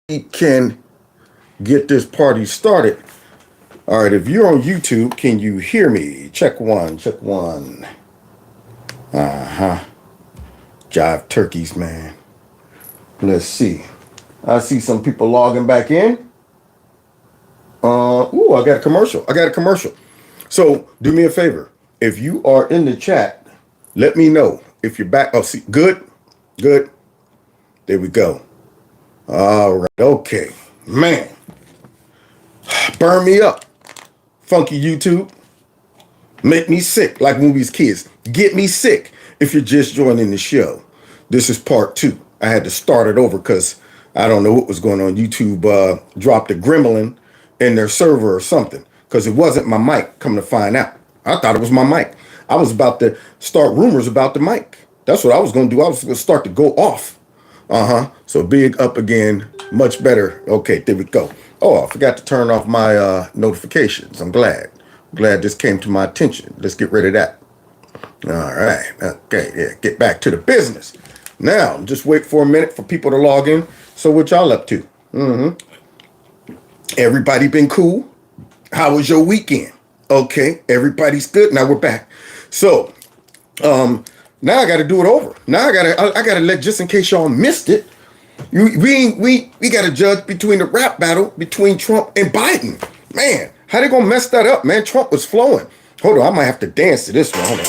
can get this party started. All right, if you're on YouTube, can you hear me? Check one, check one. Jive turkeys, man. Let's see. I see some people logging back in. I got a commercial. So do me a favor. If you are in the chat, let me know if you're back. Oh, see, good. There we go. All right, okay. Man, burn me up. Funky YouTube. Make me sick like movies kids. Get me sick if you're just joining the show. This is part 2. I had to start it over because I don't know what was going on. YouTube dropped a gremlin in their server or something because it wasn't my mic, come to find out. I thought it was my mic. I was about to start rumors about the mic. That's what I was going to do. I was going to start to go off. So big up again. Much better. Okay, there we go. Oh, I forgot to turn off my notifications. I'm glad this came to my attention. Let's get rid of that. All right. Okay, yeah, get back to the business. Now, just wait for a minute for people to log in. So what y'all up to? Everybody been cool? How was your weekend? Okay, everybody's good. Now we're back. So, now I got to do it over. Now I gotta let, just in case y'all missed it. We got to judge between the rap battle between Trump and Biden. Man, how they gonna mess that up, man? Trump was flowing. Hold on, I might have to dance to this one. Hold on.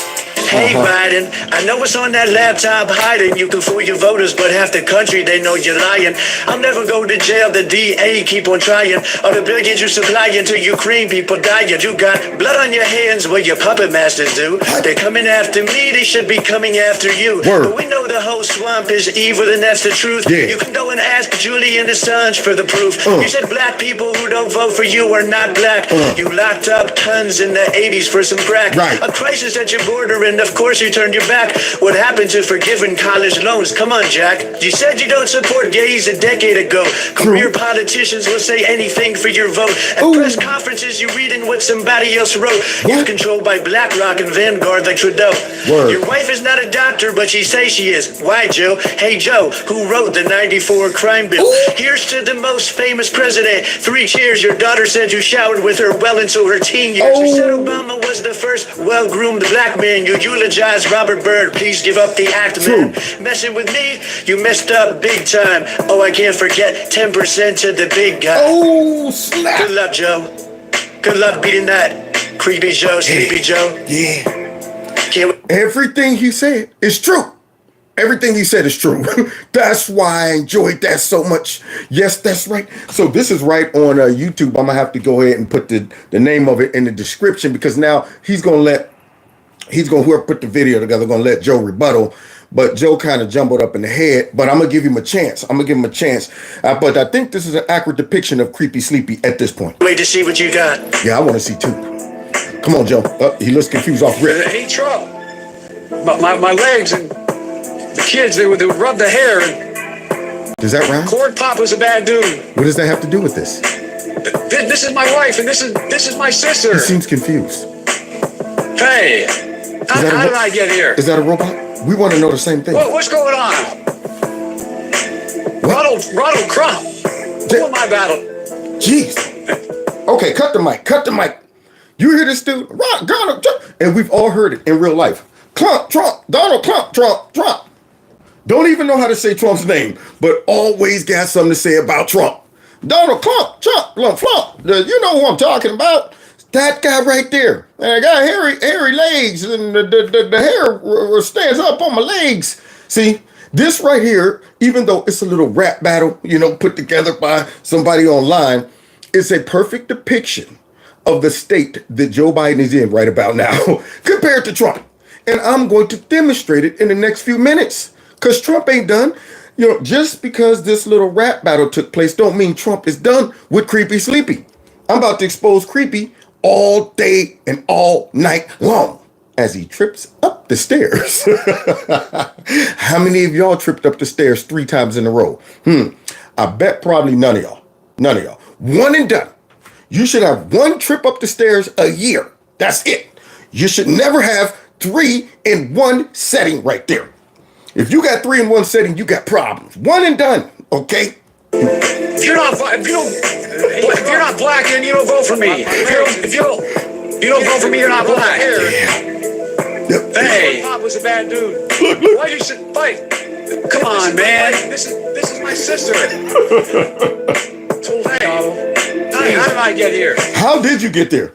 Hey Biden, I know it's on that laptop hiding. You can fool your voters, but half the country, they know you're lying. I'll never go to jail, the DA keep on trying. All the billions you supplying to Ukraine, people dying. You got blood on your hands, what your puppet masters do. They're coming after me, they should be coming after you. Word. But we know the whole swamp is evil, and that's the truth. Yeah. You can go and ask Julian Assange for the proof. You said black people who don't vote for you are not black. You locked up tons in the 80s for some crack. Right. A crisis at your border, and of course you turned your back. What happened to forgiving college loans? Come on, Jack. You said you don't support gays a decade ago. Career politicians will say anything for your vote. At press conferences, you reading what somebody else wrote. You're controlled by BlackRock and Vanguard like Trudeau. Word. Your wife is not a doctor, but she says she is. Why, Joe? Hey, Joe, who wrote the 94 crime bill? Here's to the most famous president. 3 cheers. Your daughter said you showered with her well into her teen years. You said Obama was the first well-groomed black man. You eulogized Robert Byrd. Please give up the act, man. Messing with me, you messed up big time. Oh, I can't forget 10% to the big guy. Oh, snap. Good luck, Joe. Good luck beating that creepy Joe, sleepy Joe. Yeah. Can't Everything he said is true. Everything he said is true. That's why I enjoyed that so much. Yes, that's right. So this is right on YouTube. I'm going to have to go ahead and put the name of it in the description because now whoever put the video together, going to let Joe rebuttal. But Joe kind of jumbled up in the head. But I'm going to give him a chance. But I think this is an accurate depiction of Creepy Sleepy at this point. wait to see what you got. Yeah, I want to see too. Come on, Joe. He looks confused off rip. Hey, Trump. My legs and the kids, they would rub the hair. And Does that rhyme? Corn Pop was a bad dude. What does that have to do with this? This is my wife, and this is my sister. He seems confused. Hey, how did I get here? Is that a robot? We want to know the same thing. What's going on? What? Ronald Trump. Who am I battling? Jeez. Okay, cut the mic. You hear this dude? Donald Trump. And we've all heard it in real life. Trump, Donald Trump. Don't even know how to say Trump's name, but always got something to say about Trump. Donald Trump. You know who I'm talking about. That guy right there. And I got hairy legs, and the hair stands up on my legs. See, this right here, even though it's a little rap battle, put together by somebody online, it's a perfect depiction of the state that Joe Biden is in right about now compared to Trump. And I'm going to demonstrate it in the next few minutes because Trump ain't done. Just because this little rap battle took place don't mean Trump is done with Creepy Sleepy. I'm about to expose Creepy all day and all night long as he trips up the stairs. How many of y'all tripped up the stairs 3 times in a row? I bet probably none of y'all. One and done. You should have 1 trip up the stairs a year. That's it. You should never have 3 in one setting right there. If you got 3 in one setting, you got problems. 1 and done, okay? If you're not black, then you don't vote for me. If you don't vote for me, you're not black. Yep. Hey, Pop was a bad dude. Why you should fight? Come on, man. This is my sister. So, hey, how did I get here? How did you get there?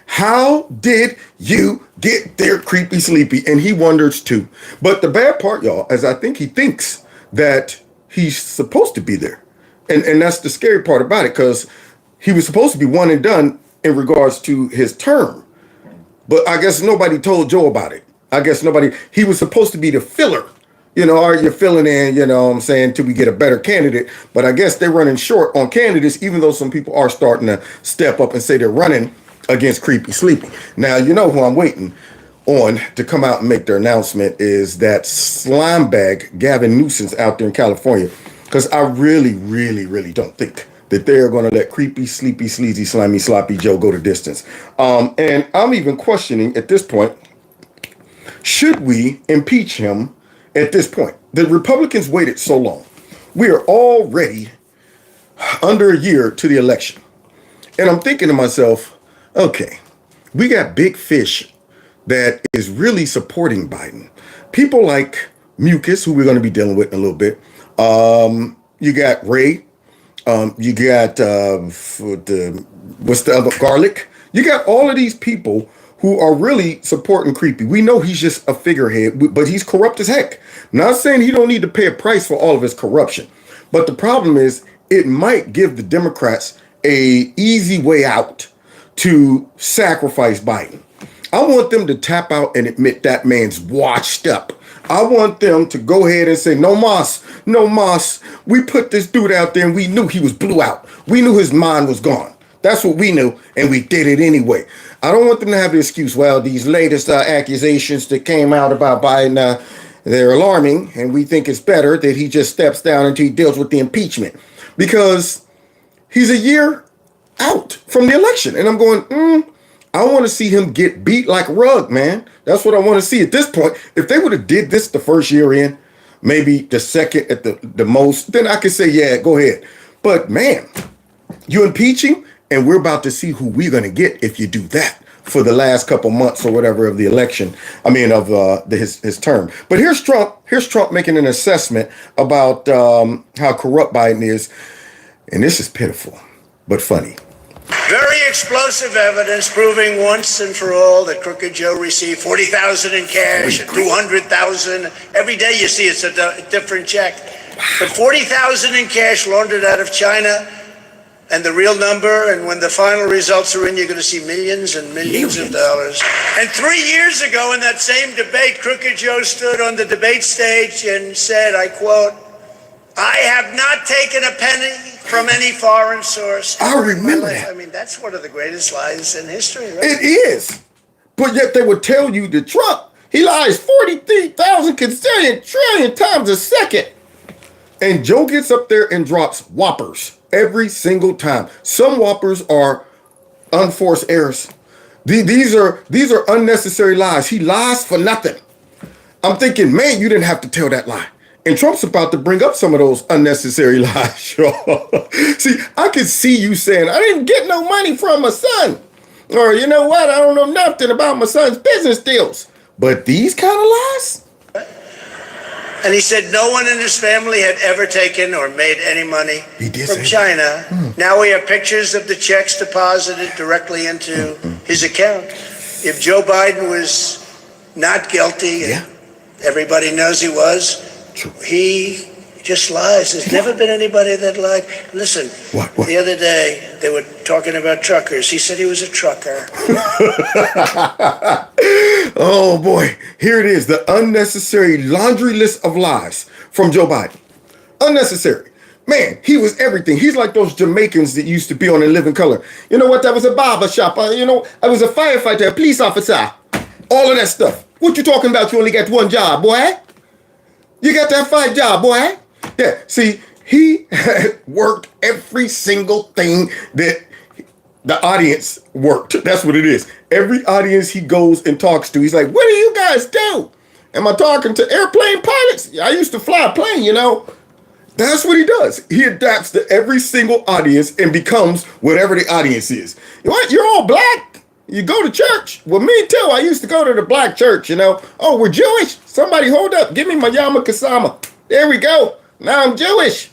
How did you get there, Creepy Sleepy? And he wonders too. But the bad part, y'all, is I think he thinks that he's supposed to be there. And that's the scary part about it, because he was supposed to be one and done in regards to his term. But I guess nobody told Joe about it. He was supposed to be the filler. You know, are you filling in, you know what I'm saying, till we get a better candidate. But I guess they're running short on candidates, even though some people are starting to step up and say they're running against Creepy Sleepy. Now, you know who I'm waiting on to come out and make their announcement is that slime bag Gavin Newsom's out there in California. Because I really, really, really don't think that they're going to let Creepy, Sleepy, Sleazy, Slimy, Sloppy Joe go the distance. And I'm even questioning at this point, should we impeach him at this point? The Republicans waited so long. We are already under a year to the election. And I'm thinking to myself, okay, we got big fish that is really supporting Biden. People like Mucus, who we're going to be dealing with in a little bit. You got Ray. You got what's the other, Garlic. You got all of these people who are really supporting Creepy. We know he's just a figurehead, but he's corrupt as heck. Not saying he don't need to pay a price for all of his corruption, but the problem is it might give the Democrats a easy way out to sacrifice Biden. I want them to tap out and admit that man's washed up. I want them to go ahead and say, no mas. We put this dude out there and we knew he was blew out. We knew his mind was gone. That's what we knew, and we did it anyway. I don't want them to have the excuse, well, these latest accusations that came out about Biden, they're alarming, and we think it's better that he just steps down until he deals with the impeachment. Because he's a year out from the election. And I'm going, I want to see him get beat like a rug, man. That's what I want to see at this point. If they would have did this the first year in, maybe the second at the most, then I could say, yeah, go ahead. But man, you impeach him, and we're about to see who we're going to get if you do that for the last couple months or whatever of the election. I mean, of his term. But here's Trump. Here's Trump making an assessment about how corrupt Biden is. And this is pitiful, but funny. Very explosive evidence proving once and for all that Crooked Joe received $40,000 in cash, $200,000. Every day you see it's a different check. But $40,000 in cash laundered out of China, and the real number, and when the final results are in, you're going to see millions and millions of dollars. And 3 years ago in that same debate, Crooked Joe stood on the debate stage and said, I quote, I have not taken a penny from any foreign source. I remember that. I mean, that's one of the greatest lies in history, right? It is. But yet they would tell you that Trump, he lies 43,000 trillion times a second. And Joe gets up there and drops whoppers every single time. Some whoppers are unforced errors. These are unnecessary lies. He lies for nothing. I'm thinking, man, you didn't have to tell that lie. And Trump's about to bring up some of those unnecessary lies, y'all. See, I could see you saying, I didn't get no money from my son. Or, you know what, I don't know nothing about my son's business deals. But these kind of lies? And he said no one in his family had ever taken or made any money from China. Now we have pictures of the checks deposited directly into his account. If Joe Biden was not guilty, and everybody knows he was, he just lies. There's never been anybody that lied. Listen, the other day they were talking about truckers. He said he was a trucker. Oh boy, here it is. The unnecessary laundry list of lies from Joe Biden. Unnecessary. Man, he was everything. He's like those Jamaicans that used to be on In Living Color. You know what? That was a barber shop. I was a firefighter, a police officer. All of that stuff. What you talking about? You only got one job, boy. You got that 5 job, boy. Yeah, see, he had worked every single thing that the audience worked. That's what it is. Every audience he goes and talks to, he's like, what do you guys do? Am I talking to airplane pilots? I used to fly a plane, you know. That's what he does. He adapts to every single audience and becomes whatever the audience is. What? You're all black? You go to church? Well, me too. I used to go to the black church, you know. Oh, we're Jewish? Somebody hold up. Give me my yarmulke. There we go. Now I'm Jewish.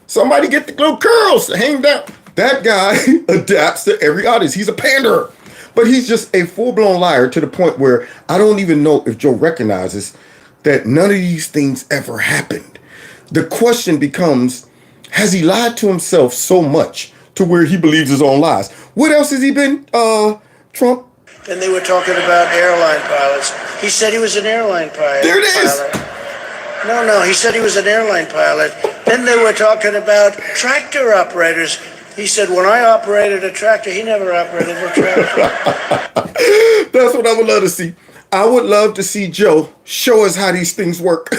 Somebody get the little curls to hang down. That guy adapts to every audience. He's a panderer. But he's just a full-blown liar to the point where I don't even know if Joe recognizes that none of these things ever happened. The question becomes, has he lied to himself so much to where he believes his own lies? What else has he been, Trump? Then they were talking about airline pilots. He said he was an airline pilot. There it is. No, he said he was an airline pilot. Then they were talking about tractor operators. He said, when I operated a tractor, he never operated a tractor. That's what I would love to see. I would love to see Joe show us how these things work.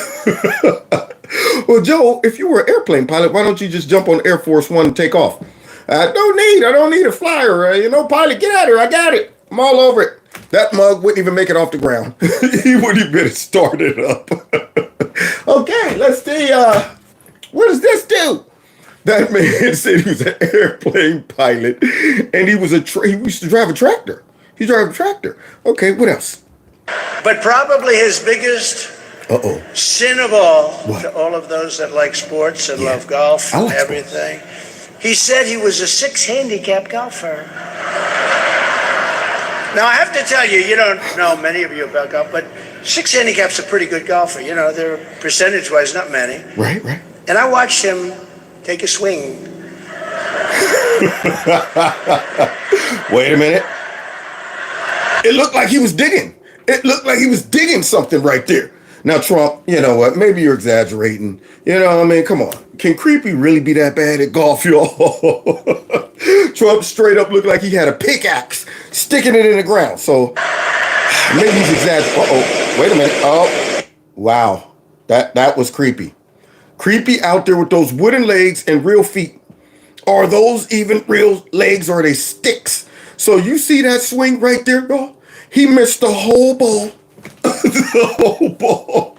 Well, Joe, if you were an airplane pilot, why don't you just jump on Air Force One and take off? I don't need a flyer. Pilot, get out of here. I got it. I'm all over it. That mug wouldn't even make it off the ground. He wouldn't even start it up. Okay, let's see. What does this do? That man said he was an airplane pilot, and he used to drive a tractor. He drove a tractor. Okay, what else? But probably his biggest sin of all, to all of those that like sports and love golf and everything, he said he was a 6 handicap golfer. Now, I have to tell you, you don't know many of you about golf, but 6 handicap's a pretty good golfer. They're percentage-wise not many. Right. And I watched him take a swing. Wait a minute. It looked like he was digging. It looked like he was digging something right there. Now, Trump, you know what? Maybe you're exaggerating. Come on. Can creepy really be that bad at golf, y'all? Trump straight up looked like he had a pickaxe sticking it in the ground. So maybe he's exaggerating. Wait a minute. Oh, wow. That was creepy. Creepy out there with those wooden legs and real feet. Are those even real legs or are they sticks? So you see that swing right there, y'all? He missed the whole ball. The whole ball.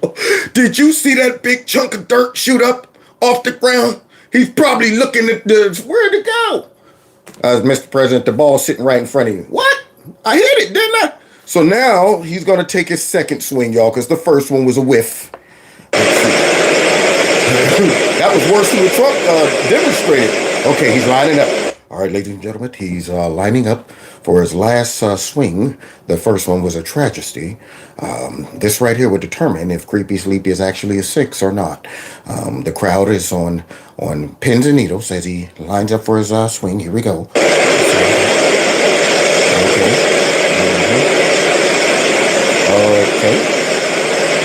Did you see that big chunk of dirt shoot up off the ground? He's probably looking at where'd it go? Mr. President, the ball's sitting right in front of you. What? I hit it, didn't I? So now he's going to take his second swing, y'all, because the first one was a whiff. That was worse than what Trump demonstrated. Okay, he's lining up. All right, ladies and gentlemen, he's lining up for his last swing. The first one was a tragedy. This right here would determine if Creepy Sleepy is actually a 6 or not. The crowd is on pins and needles as he lines up for his swing. Here we go. Okay. Okay.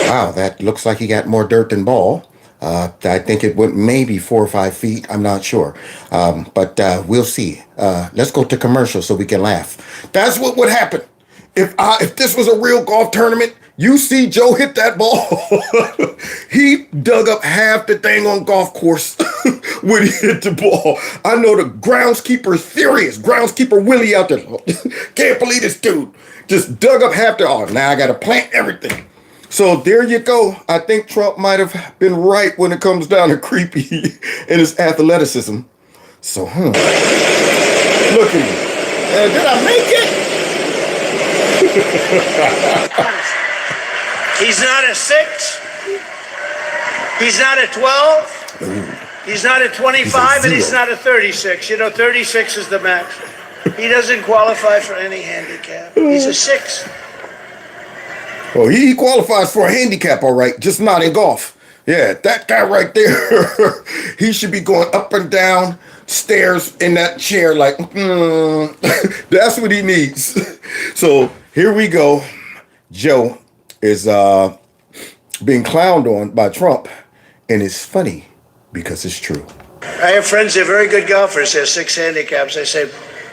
Wow, that looks like he got more dirt than ball. I think it went maybe 4 or 5 feet. I'm not sure. But we'll see. Let's go to commercial so we can laugh. That's what would happen. If this was a real golf tournament, you see Joe hit that ball. He dug up half the thing on golf course when he hit the ball. I know the groundskeeper is furious. Groundskeeper Willie out there. Can't believe this dude. Just dug up half the, now I got to plant everything. So there you go. I think Trump might have been right when it comes down to creepy and his athleticism. So, look at me. Did I make it? He's not a 6. He's not a 12. He's not a 25, and he's not a 36. 36 is the max. He doesn't qualify for any handicap. He's a 6. Well, he qualifies for a handicap, all right, just not in golf. Yeah, that guy right there, he should be going up and down stairs in that chair like, that's what he needs. So here we go. Joe is being clowned on by Trump, and it's funny because it's true. I have friends that are very good golfers. They're 6 handicaps. I say,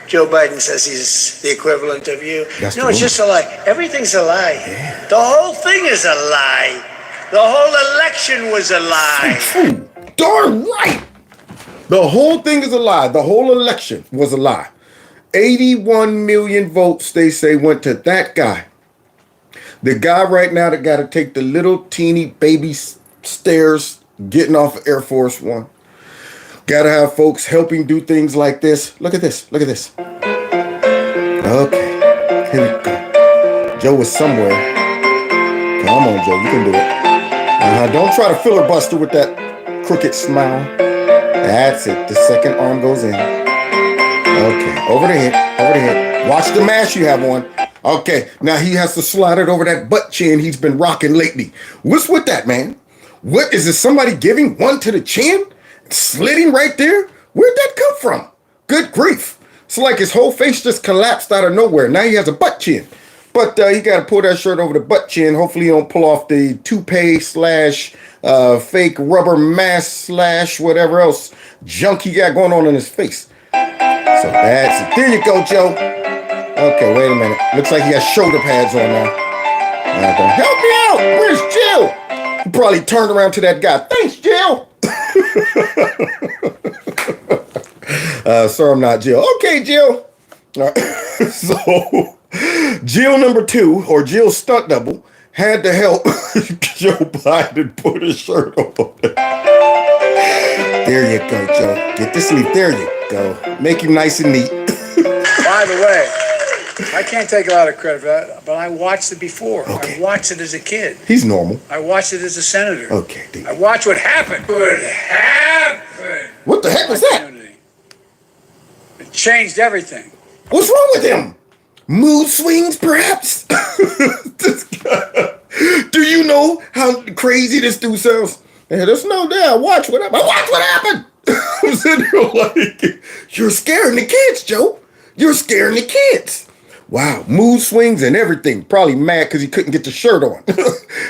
Joe Biden says he's the equivalent of you. No, it's just a lie. Everything's a lie. Yeah. The whole thing is a lie. The whole election was a lie. So true. Darn right. The whole thing is a lie. The whole election was a lie. 81 million votes, they say, went to that guy. The guy right now that got to take the little teeny baby stairs getting off of Air Force One. Gotta have folks helping do things like this. Look at this. Look at this. Okay. Here we go. Joe was somewhere. Come on, Joe. You can do it. Don't try to filibuster with that crooked smile. That's it. The second arm goes in. Okay. Over the head. Over the head. Watch the mask you have on. Okay. Now he has to slide it over that butt chin he's been rocking lately. What's with that, man? What is it? Somebody giving one to the chin? Slitting right there? Where'd that come from? Good grief. It's like his whole face just collapsed out of nowhere. Now he has a butt chin. But he got to pull that shirt over the butt chin. Hopefully he don't pull off the toupee / fake rubber mask / whatever else junk he got going on in his face. So that's it. There you go, Joe. Okay, wait a minute. Looks like he has shoulder pads on now. Help me out. Where's Jill? He probably turned around to that guy. Thanks, Jill. Sir, I'm not Jill. Okay, Jill. All right. So Jill number 2, or Jill's stunt double, had to help Joe Biden put his shirt on. There you go, Joe. Get to sleep. There you go. Make him nice and neat. By the way, I can't take a lot of credit for that, but I watched it before. Okay. I watched it as a kid. He's normal. I watched it as a senator. Okay. I watched what happened. What happened? What the heck was that? It changed everything. What's wrong with him? Mood swings, perhaps? This guy. Do you know how crazy this dude sounds? Yeah, there's no doubt. Watch what happened. Watch what happened. I'm sitting here like, you're scaring the kids, Joe. You're scaring the kids. Wow, mood swings and everything. Probably mad because he couldn't get the shirt on.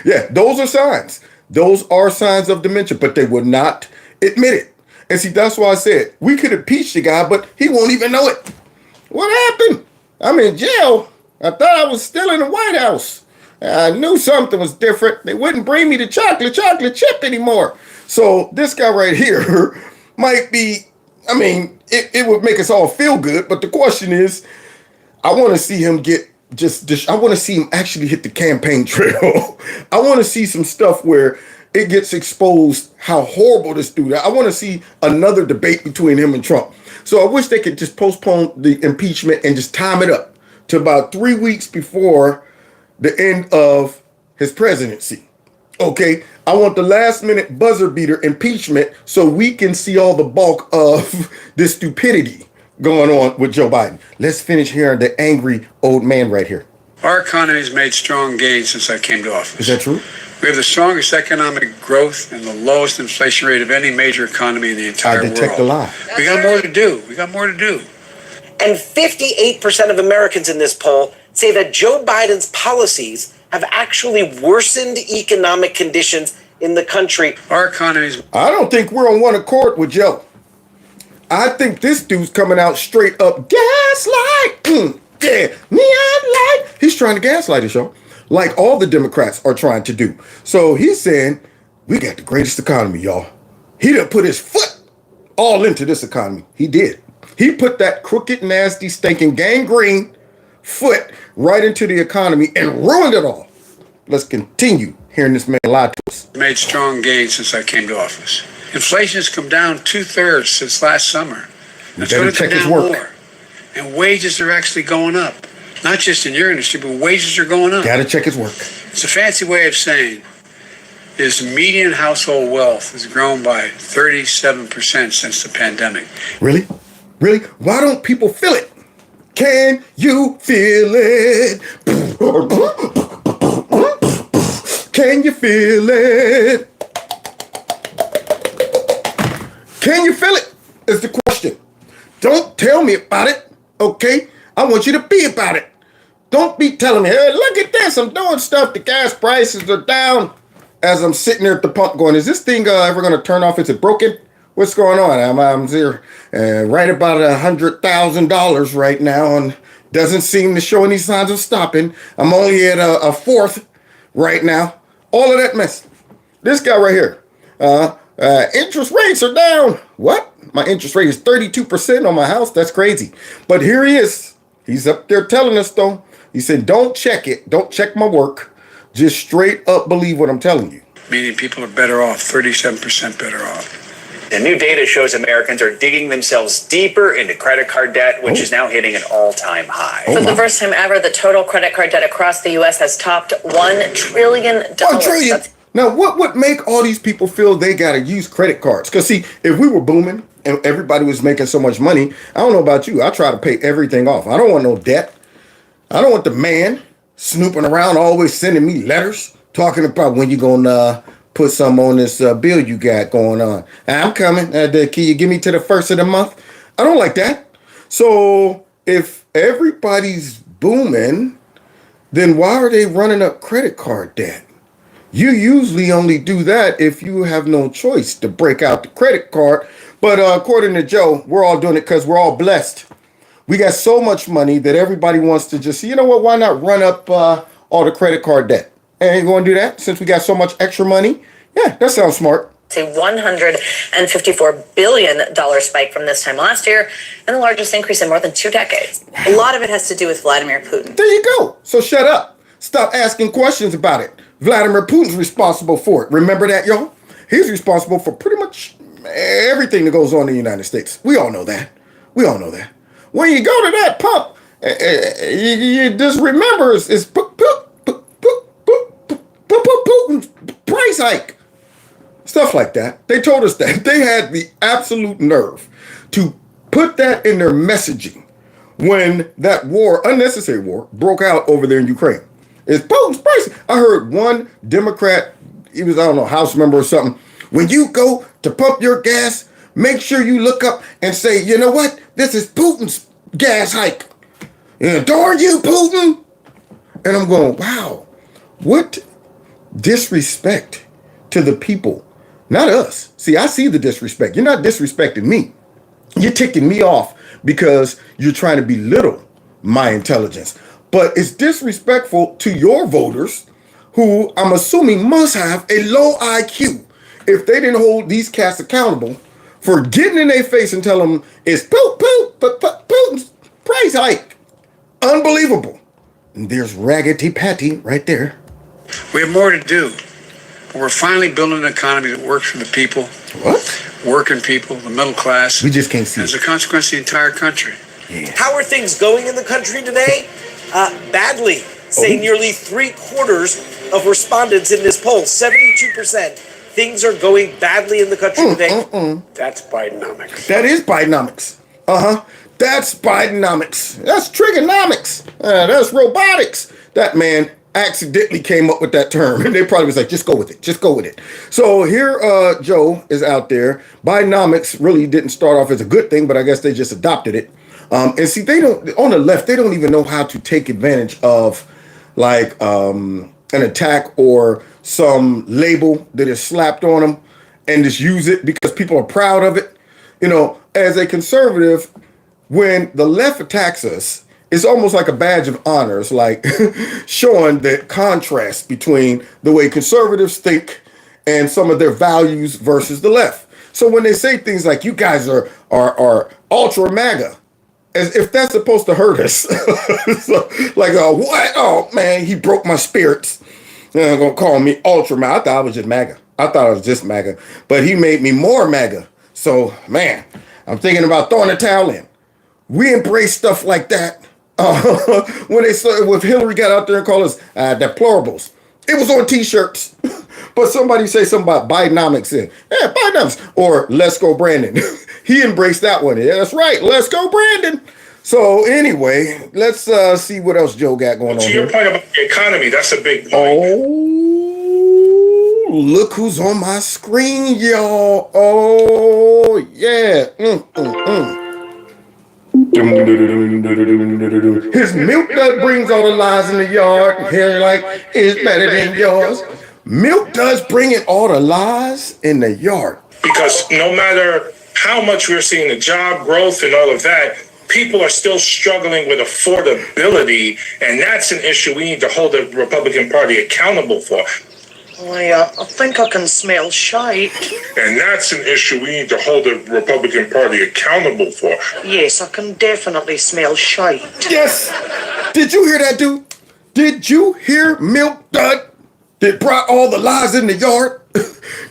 Yeah, those are signs. Those are signs of dementia, but they would not admit it. And see, that's why I said we could impeach the guy, but he won't even know it. What happened? I'm in jail. I thought I was still in the White House. I knew something was different. They wouldn't bring me the chocolate chip anymore. So this guy right here might be, I mean, it would make us all feel good. But the question is, I want to see him I want to see him actually hit the campaign trail. I want to see some stuff where it gets exposed how horrible this dude is. I want to see another debate between him and Trump. So I wish they could just postpone the impeachment and just time it up to about 3 weeks before the end of his presidency. Okay, I want the last minute buzzer beater impeachment so we can see all the bulk of this stupidity going on with Joe Biden. Let's finish hearing the angry old man right here. Our economy has made strong gains since I came to office. Is that true? We have the strongest economic growth and the lowest inflation rate of any major economy in the entire world. I detect a lie. We got more to do. We got more to do. And 58% of Americans in this poll say that Joe Biden's policies have actually worsened economic conditions in the country. Our economy's... I don't think we're on one accord with Joe. I think this dude's coming out straight up gaslight. Yeah, neon light. He's trying to gaslight us, y'all. Like all the Democrats are trying to do. So he's saying, we got the greatest economy, y'all. He done put his foot all into this economy. He did. He put that crooked, nasty, stinking, gangrene foot right into the economy and ruined it all. Let's continue hearing this man lie to us. Made strong gains since I came to office. Inflation has come down 2/3 since last summer. It's going to come down more. And wages are actually going up. Not just in your industry, but wages are going up. Gotta check his work. It's a fancy way of saying is median household wealth has grown by 37% since the pandemic. Really? Really? Why don't people feel it? Can you feel it? Can you feel it? Can you feel it? Is the question. Don't tell me about it, okay? I want you to be about it. Don't be telling me, hey, look at this. I'm doing stuff. The gas prices are down. As I'm sitting there at the pump going, is this thing ever going to turn off? Is it broken? What's going on? I'm there right about $100,000 right now and doesn't seem to show any signs of stopping. I'm only at a fourth right now. All of that mess. This guy right here. Interest rates are down. What? My interest rate is 32% on my house. That's crazy. But here he is. He's up there telling us, though. He said, don't check it. Don't check my work. Just straight up believe what I'm telling you. meaning people are better off, 37% better off. The new data shows Americans are digging themselves deeper into credit card debt, which is now hitting an all-time high. For the first time ever, the total credit card debt across the U.S. has topped $1 trillion. $1 trillion. Now, what would make all these people feel they got to use credit cards? Because, see, if we were booming and everybody was making so much money, I don't know about you, I try to pay everything off. I don't want no debt. I don't want the man snooping around, always sending me letters, talking about when you going to put some on this bill you got going on. I'm coming. Can you give me to the first of the month? I don't like that. So if everybody's booming, then why are they running up credit card debt? You usually only do that if you have no choice to break out the credit card. But according to Joe, we're all doing it because we're all blessed. We got so much money that everybody wants to just, you know what, why not run up all the credit card debt? And you're going to do that since we got so much extra money? Yeah, that sounds smart. It's a $154 billion spike from this time last year, and the largest increase in more than 2 decades. Wow. A lot of it has to do with Vladimir Putin. There you go. So shut up. Stop asking questions about it. Vladimir Putin's responsible for it. Remember that, y'all? He's responsible for pretty much everything that goes on in the United States. We all know that. We all know that. When you go to that pump, you just remember it's Putin's price hike. Stuff like that. They told us that. They had the absolute nerve to put that in their messaging when that war, unnecessary war, broke out over there in Ukraine. It's Putin's price. I heard one Democrat, he was, I don't know, House member or something. When you go to pump your gas, make sure you look up and say, you know what? This is Putin's gas hike. Darn you, Putin. And I'm going, wow, what disrespect to the people, not us. See, I see the disrespect. You're not disrespecting me. You're ticking me off because you're trying to belittle my intelligence. But it's disrespectful to your voters who I'm assuming must have a low IQ if they didn't hold these cats accountable for getting in their face and telling them it's Putin's price hike. Unbelievable. And there's Raggedy Patty right there. We have more to do. We're finally building an economy that works for the people. What? Working people, the middle class. We just can't see as a consequence, the entire country. Yeah. How are things going in the country today? Badly, say nearly 3/4 of respondents in this poll, 72%. Things are going badly in the country today. That's Bidenomics. That is Bidenomics. That's Bidenomics. That's trigonomics. That's robotics. That man accidentally came up with that term. And they probably was like, just go with it. Just go with it. So here Joe is out there. Bidenomics really didn't start off as a good thing, but I guess they just adopted it. And see, they don't, on the left, they don't even know how to take advantage of like an attack or some label that is slapped on them and just use it because people are proud of it. You know, as a conservative, when the left attacks us, it's almost like a badge of honor. It's like showing the contrast between the way conservatives think and some of their values versus the left. So when they say things like, you guys are ultra MAGA, as if that's supposed to hurt us. So, like, what? Oh, man, he broke my spirits. They're going to call me ultra MAGA. I thought I was just MAGA. I thought I was just MAGA. But he made me more MAGA. So, man, I'm thinking about throwing a towel in. We embrace stuff like that. When they started, when Hillary got out there and called us deplorables, it was on T-shirts. But somebody say something about Bidenomics in. Yeah, Bidenomics. Or let's go Brandon. He embraced that one. Yeah, that's right. Let's go Brandon. So anyway, let's see what else Joe got going on to your here. point about the economy, that's a big point. Oh, look who's on my screen, y'all. Oh, yeah. His milk dud brings all the lies in the yard. Hair like it's better than yours. Milk does bring in all the lies in the yard. Because no matter how much we're seeing the job growth and all of that, people are still struggling with affordability, and that's an issue we need to hold the Republican Party accountable for. I think I can smell shite. And that's an issue we need to hold the Republican Party accountable for. Yes, I can definitely smell shite. Yes. Did you hear that, dude? Did you hear Milk Dud? that brought all the lies in the yard.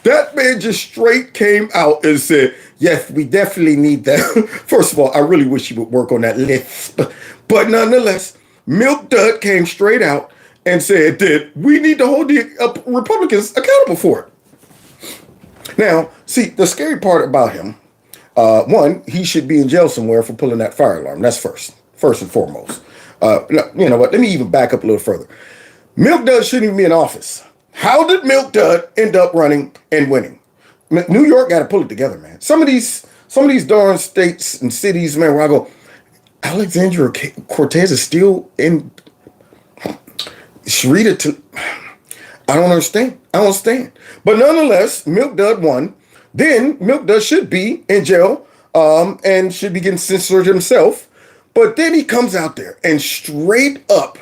That man just straight came out and said, yes, we definitely need that. First of all, I really wish he would work on that list. But nonetheless, Milk Dud came straight out and said that we need to hold the Republicans accountable for it. Now, see, the scary part about him, one, he should be in jail somewhere for pulling that fire alarm. That's first and foremost. You know what? Let me even back up a little further. Milk Dud shouldn't even be in office. How did Milk Dud end up running and winning? New York got to pull it together, man. Some of these darn states and cities, man, where I go, Alexandria Cortez is still in Sharita. I don't understand. But nonetheless, Milk Dud won. Then Milk Dud should be in jail and should be getting censored himself. But then he comes out there and straight up,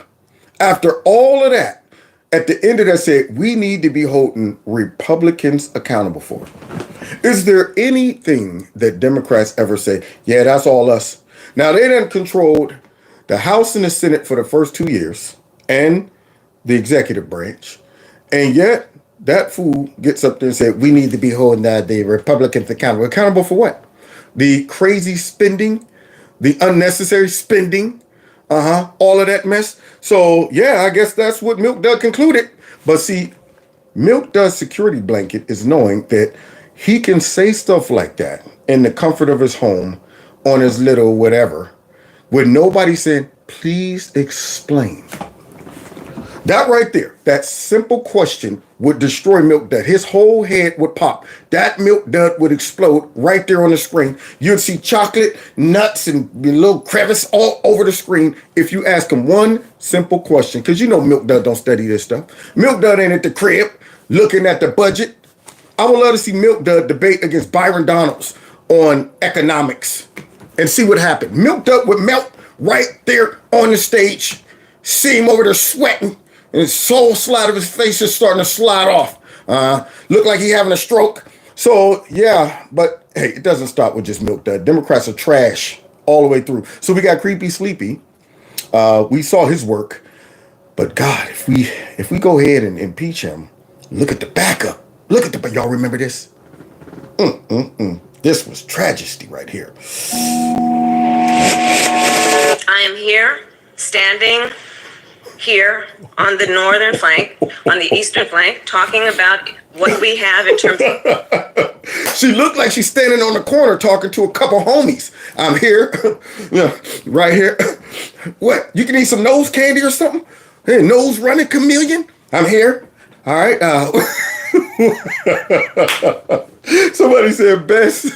after all of that, at the end of that said, we need to be holding Republicans accountable for it. Is there anything that Democrats ever say, yeah, that's all us? Now, they done controlled the House and the Senate for the first 2 years and the executive branch. And yet, that fool gets up there and said, we need to be holding the Republicans accountable. Accountable for what? The crazy spending, the unnecessary spending, all of that mess. So, yeah, I guess that's what Milk Dud concluded. But see, Milk Dud's security blanket is knowing that he can say stuff like that in the comfort of his home on his little whatever with nobody saying, please explain. That right there, that simple question would destroy Milk Dud. His whole head would pop. That Milk Dud would explode right there on the screen. You'd see chocolate, nuts, and a little crevice all over the screen if you ask him one simple question. Because you know Milk Dud don't study this stuff. Milk Dud ain't at the crib looking at the budget. I would love to see Milk Dud debate against Byron Donalds on economics and see what happened. Milk Dud would melt right there on the stage. See him over there sweating. And his soul slide of his face is starting to slide off. Look like he having a stroke. So, yeah, but hey, it doesn't stop with just Milk Dud. Democrats are trash all the way through. So we got Creepy Sleepy. We saw his work. But God, if we go ahead and impeach him, look at the backup. Y'all remember this? This was tragedy right here. I am here, standing here on the northern flank, on the eastern flank, talking about what we have in terms of... She looked like she's standing on the corner talking to a couple homies. I'm here, right here. What, you can eat some nose candy or something? Hey, nose running chameleon? I'm here. All right. Somebody said best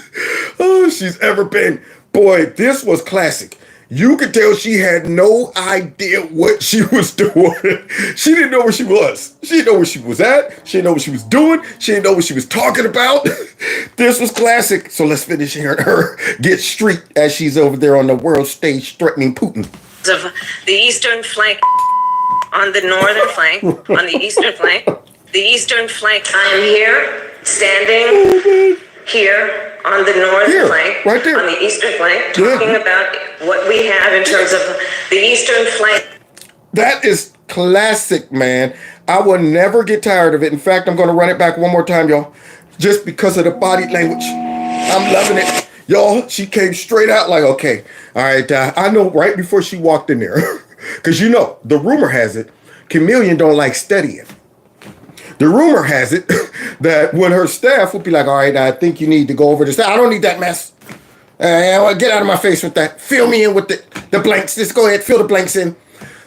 she's ever been. Boy, this was classic. You could tell she had no idea what she was doing. She didn't know where she was. She didn't know where she was at. She didn't know what she was doing. She didn't know what she was talking about. This was classic. So let's finish hearing her get street as she's over there on the world stage threatening Putin. Of the eastern flank, on the northern flank, on the eastern flank, I am here, standing here on the northern flank, right there. On the eastern flank, talking about what we have in terms of the eastern flank. That is classic, man. I will never get tired of it. In fact, I'm going to run it back one more time, y'all, just because of the body language. I'm loving it. Y'all, she came straight out like, okay, all right, I know right before she walked in there, because you know, the rumor has it, Chameleon don't like studying. The rumor has it that when her staff would be like, all right, I think you need to go over this. I don't need that mess. Get out of my face with that. Fill me in with the blanks. Just go ahead, fill the blanks in.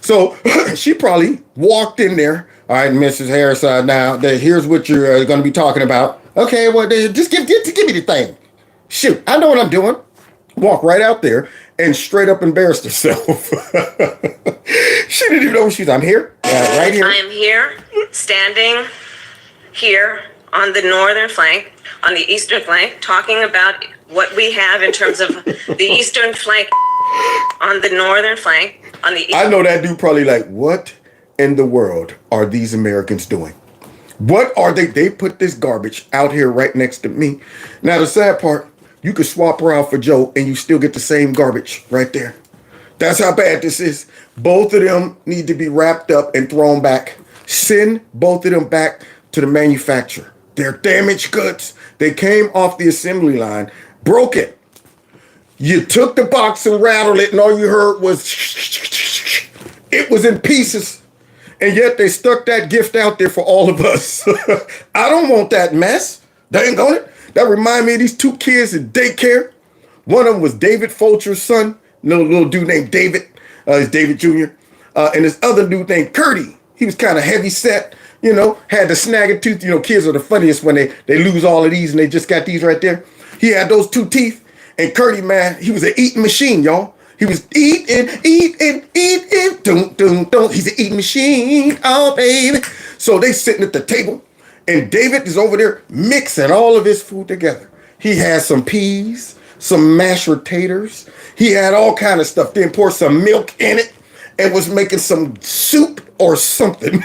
So she probably walked in there. All right, Mrs. Harris, now here's what you're going to be talking about. Okay, well, just give me the thing. Shoot, I know what I'm doing. Walk right out there and straight up embarrassed herself. She didn't even know where she was. I'm here, right here. I am here, standing here on the northern flank, on the eastern flank, talking about what we have in terms of the eastern flank, on the northern flank, on the... I know that dude probably like, what in the world are these Americans doing? What are they? They put this garbage out here right next to me. Now, the sad part, you could swap her out for Joe and you still get the same garbage right there. That's how bad this is. Both of them need to be wrapped up and thrown back Send both of them back to the manufacturer. They're damaged goods. They came off the assembly line, broke it. You took the box and rattled it, and all you heard was it was in pieces. And yet they stuck that gift out there for all of us. I don't want that mess. Dang on it. That remind me of these two kids in daycare. One of them was David Fulcher's son, little dude named David. He's David Jr. And this other dude named Curdy. He was kind of heavy set. Had the snag tooth. Kids are the funniest when they lose all of these and they just got these right there. He had those 2 teeth. And Curdy, man, he was an eating machine, y'all. He was eating. Don't. He's an eating machine. Oh, baby. So they sitting at the table. And David is over there mixing all of his food together. He had some peas, some mashed potatoes. He had all kind of stuff. Then poured some milk in it and was making some soup or something.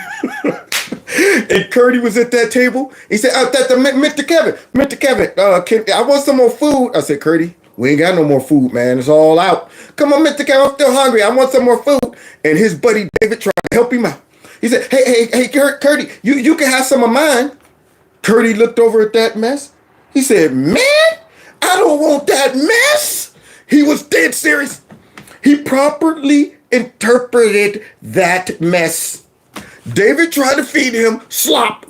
And Curdy was at that table. He said, Mr. Kevin, I want some more food. I said, Curdy, we ain't got no more food, man. It's all out. Come on, Mr. Kevin, I'm still hungry. I want some more food. And his buddy David tried to help him out. He said, hey, Curdy, you can have some of mine. Curdy looked over at that mess. He said, man, I don't want that mess. He was dead serious. He properly interpreted that mess. David tried to feed him slop.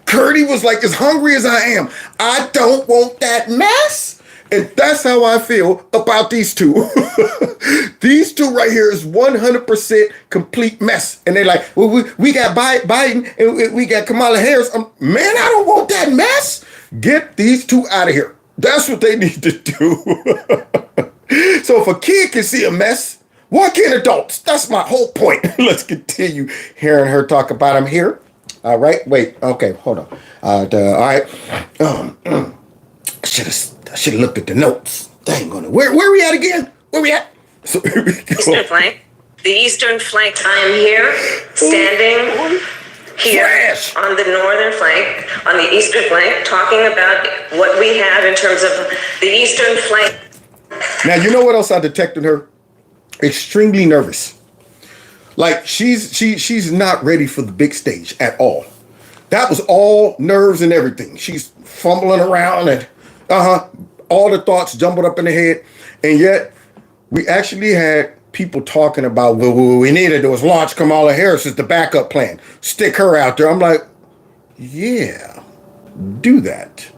Curdy was like, as hungry as I am, I don't want that mess. And that's how I feel about these two. These two right here is 100% complete mess. And they're like, well, we got Biden and we got Kamala Harris. Man, I don't want that mess. Get these two out of here. That's what they need to do. So if a kid can see a mess, why can't adults? That's my whole point. Let's continue hearing her talk about them here. All right. Wait. Okay. Hold on. All right. I should have looked at the notes. Dang on it. Where we at again? Where we at? So here we go. Eastern flank. The eastern flank. I am here, standing here on the northern flank, on the eastern flank, talking about what we have in terms of the eastern flank. Now, you know what else I detected her? Extremely nervous. Like she's not ready for the big stage at all. That was all nerves and everything. She's fumbling around and all the thoughts jumbled up in the head. And yet we actually had people talking about, well, what we needed was launch Kamala Harris as the backup plan. Stick her out there. I'm like, yeah, do that.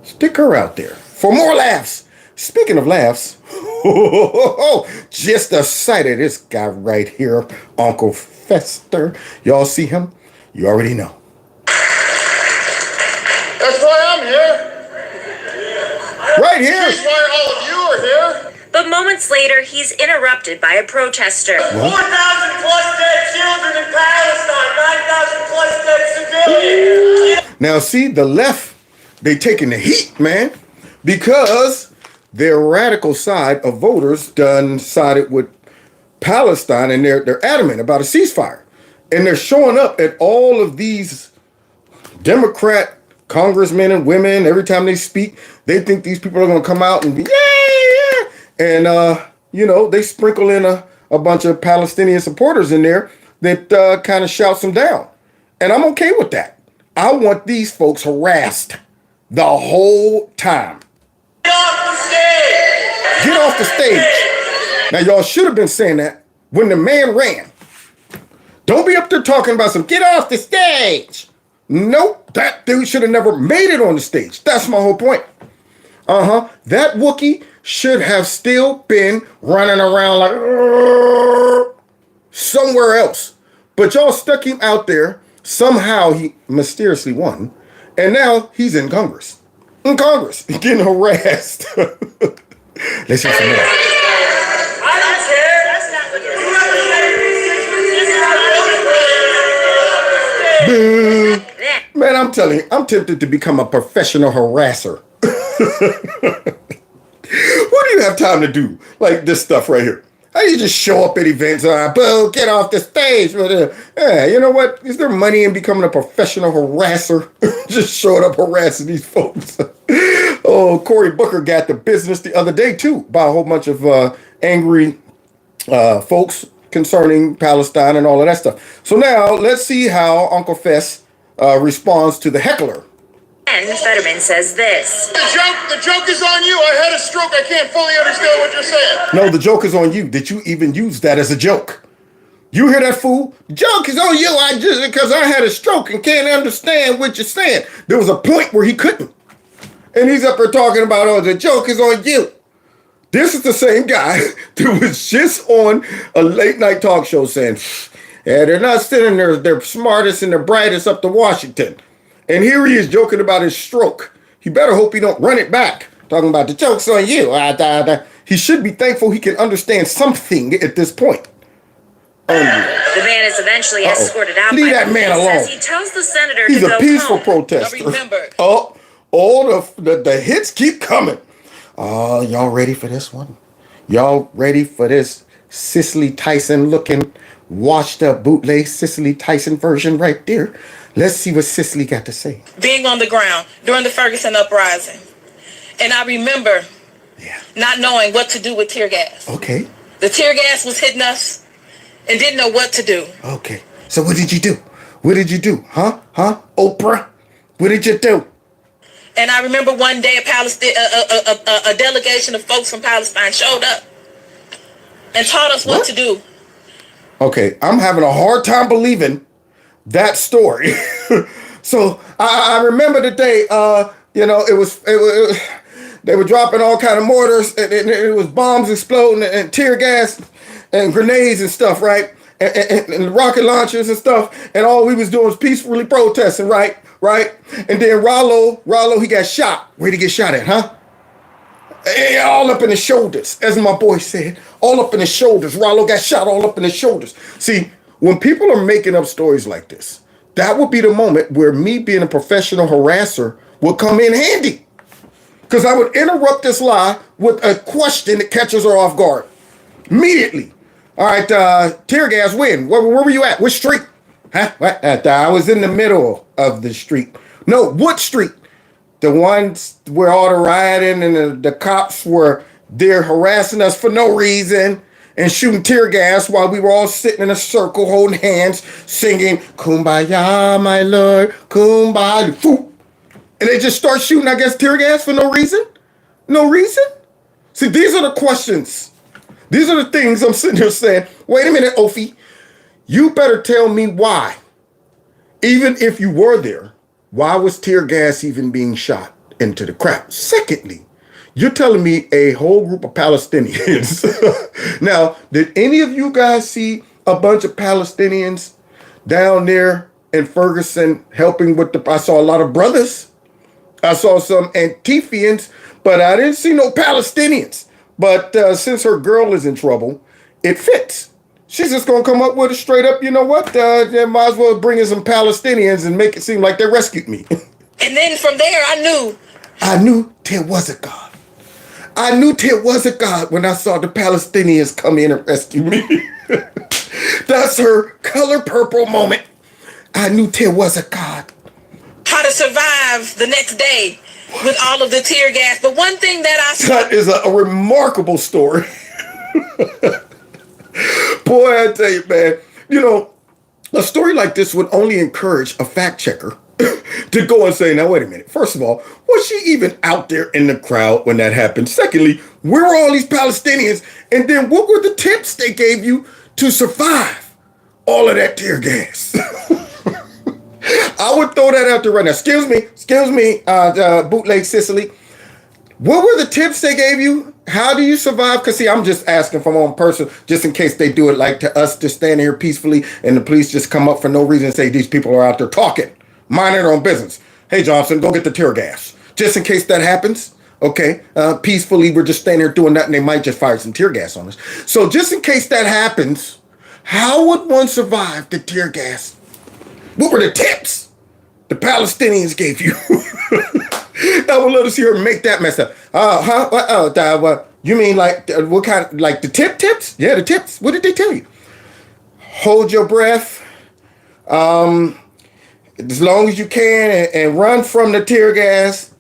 Stick her out there for more laughs. Speaking of laughs, just the sight of this guy right here, Uncle Fester. Y'all see him? You already know. That's why I'm here. Right here. That's why all of you are here. But moments later, he's interrupted by a protester. 4,000 plus dead children in Palestine, 9,000 plus dead civilians. Now, see, the left, they taking the heat, man, because their radical side of voters done sided with Palestine, and they're adamant about a ceasefire. And they're showing up at all of these Democrat congressmen and women. Every time they speak, they think these people are going to come out and be, yeah. And, they sprinkle in a bunch of Palestinian supporters in there that kind of shouts them down. And I'm okay with that. I want these folks harassed the whole time. Get off the stage! Get off the stage. Now, y'all should have been saying that when the man ran. Don't be up there talking about some get off the stage. Nope, that dude should have never made it on the stage. That's my whole point. That Wookiee should have still been running around like somewhere else. But y'all stuck him out there. Somehow he mysteriously won. And now he's in Congress. Getting harassed. Let's hear some more. I don't care. That's not what you're saying. Man, I'm telling you, I'm tempted to become a professional harasser. What do you have time to do? Like this stuff right here. How do you just show up at events? Boo, get off the stage. Yeah, you know what? Is there money in becoming a professional harasser? Just showing up harassing these folks. Oh, Cory Booker got the business the other day, too, by a whole bunch of angry folks concerning Palestine and all of that stuff. So now let's see how Uncle Fess responds to the heckler. And Fetterman says this. The joke is on you. I had a stroke. I can't fully understand what you're saying. No, the joke is on you. Did you even use that as a joke? You hear that, fool? The joke is on you. Because I had a stroke and can't understand what you're saying. There was a point where he couldn't. And he's up there talking about, oh, the joke is on you. This is the same guy that was just on a late night talk show saying, yeah, they're not sending their smartest and their brightest up to Washington. And here he is joking about his stroke. He better hope he don't run it back. Talking about the joke's on you. He should be thankful he can understand something at this point. The man is eventually escorted out. Leave that man alone. Says he tells the senator He's to go a peaceful home. protester. Now remember. Oh, all the hits keep coming. Oh, y'all ready for this one? Y'all ready for this Cicely Tyson looking washed up bootleg Cicely Tyson version right there? Let's see what Cicely got to say. Being on the ground during the Ferguson uprising. And I remember not knowing what to do with tear gas. Okay. The tear gas was hitting us and didn't know what to do. Okay. So what did you do? What did you do? Huh? Oprah? What did you do? And I remember one day a delegation of folks from Palestine showed up and taught us what to do. Okay, I'm having a hard time believing that story. So I remember the day, it was they were dropping all kind of mortars, and it was bombs exploding and tear gas and grenades and stuff, right? And rocket launchers and stuff, and all we was doing was peacefully protesting, right? And then Rollo, he got shot. Where'd he get shot at, huh? All up in the shoulders, as my boy said. All up in the shoulders. Rollo got shot all up in the shoulders. See, when people are making up stories like this, that would be the moment where me being a professional harasser would come in handy. Because I would interrupt this lie with a question that catches her off guard. Immediately. All right, tear gas, when? Where were you at? Which street? Huh? What? I was in the middle of the street. No, what street? The ones where all the rioting and the cops were there harassing us for no reason and shooting tear gas while we were all sitting in a circle holding hands singing, Kumbaya, my Lord, Kumbaya. Foo. And they just start shooting, I guess, tear gas for no reason? No reason? See, these are the questions. These are the things I'm sitting here saying, wait a minute, Ophi, you better tell me why. Even if you were there, why was tear gas even being shot into the crowd? Secondly, you're telling me a whole group of Palestinians. Now, did any of you guys see a bunch of Palestinians down there in Ferguson helping with I saw a lot of brothers. I saw some Antifians, but I didn't see no Palestinians. But since her girl is in trouble, it fits. She's just going to come up with a straight up, you know what? They might as well bring in some Palestinians and make it seem like they rescued me. And then from there, I knew there was a God. I knew there was a God when I saw the Palestinians come in and rescue me. That's her color purple moment. I knew there was a God. How to survive the next day with all of the tear gas. But one thing that is a remarkable story. Boy, I tell you, man, you know, a story like this would only encourage a fact checker to go and say, now, wait a minute. First of all, was she even out there in the crowd when that happened? Secondly, where are all these Palestinians? And then what were the tips they gave you to survive all of that tear gas? I would throw that out there right now. Excuse me, bootleg Sicily. What were the tips they gave you? How do you survive? Because, see, I'm just asking from my own person, just in case they do it like to us, just stand here peacefully and the police just come up for no reason and say these people are out there talking, minding their own business. Hey, Johnson, go get the tear gas. Just in case that happens, okay? Peacefully, we're just standing there doing nothing. They might just fire some tear gas on us. So just in case that happens, how would one survive the tear gas? What were the tips the Palestinians gave you? I would love to see her make that mess up. You mean like what kind? Like the tips? Yeah, the tips. What did they tell you? Hold your breath, as long as you can, and run from the tear gas,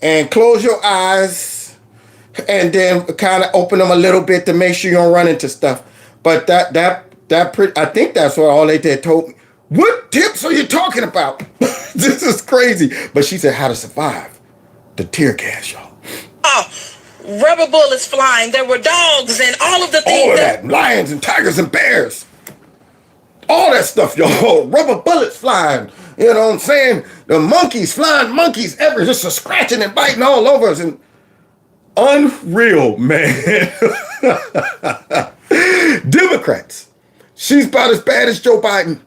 and close your eyes, and then kind of open them a little bit to make sure you don't run into stuff. But that I think that's what all they did told me. What tips are you talking about? This is crazy. But she said how to survive the tear gas, y'all. Oh, rubber bullets flying. There were dogs and all of the things. All of that. Lions and tigers and bears. All that stuff, y'all. Rubber bullets flying. You know what I'm saying? The monkeys, flying monkeys, just a scratching and biting all over us. And unreal, man. Democrats. She's about as bad as Joe Biden.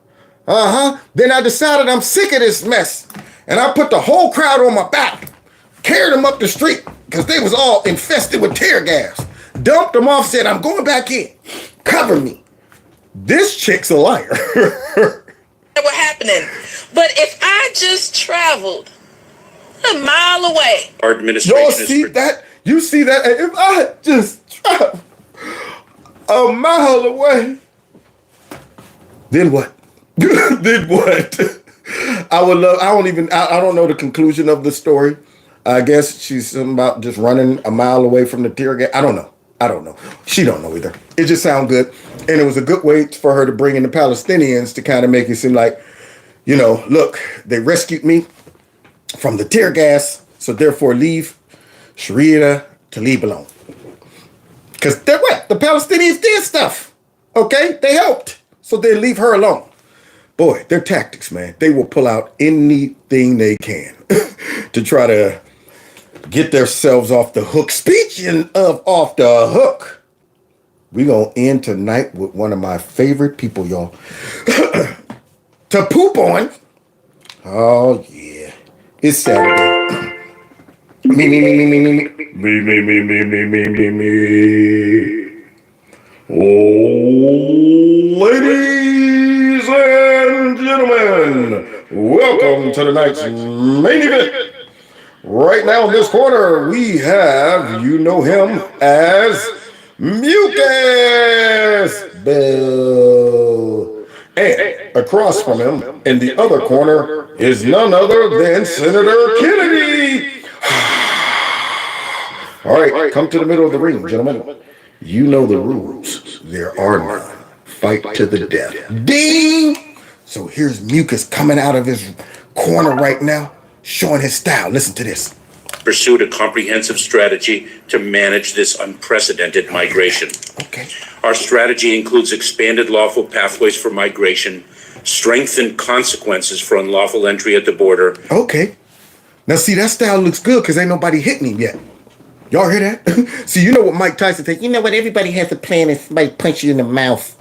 Then I decided I'm sick of this mess. And I put the whole crowd on my back. Carried them up the street because they was all infested with tear gas. Dumped them off, said, I'm going back in. Cover me. This chick's a liar. That were happening. But if I just traveled a mile away. Our administration Y'all see that? You see that? If I just traveled a mile away, then what? Then what? I don't know the conclusion of the story. I guess she's something about just running a mile away from the tear gas. I don't know. She don't know either. It just sounds good. And it was a good way for her to bring in the Palestinians to kind of make it seem like, you know, look, they rescued me from the tear gas, so therefore leave Sharia to leave alone. Because they're what? The Palestinians did stuff. Okay? They helped. So they leave her alone. Boy, their tactics, man. They will pull out anything they can to try to get themselves off the hook. Speaking of off the hook, we're going to end tonight with one of my favorite people, y'all. To poop on. Oh, yeah. It's Saturday. Me. Oh, ladies and gentlemen, welcome to tonight's main event. Right now in this corner, we have, you know him as Mucus Bill. And across from him, in the other corner, is none other than Senator Kennedy. All right, come to the middle of the ring, gentlemen. You know the rules. There are none. Fight to the death. Ding! So here's Mucus coming out of his corner right now, showing his style. Listen to this. Pursued a comprehensive strategy to manage this unprecedented migration. Okay. Our strategy includes expanded lawful pathways for migration, strengthened consequences for unlawful entry at the border. Okay. Now see, that style looks good because ain't nobody hitting him yet. Y'all hear that? See, you know what Mike Tyson said? You know what? Everybody has a plan and somebody punch you in the mouth.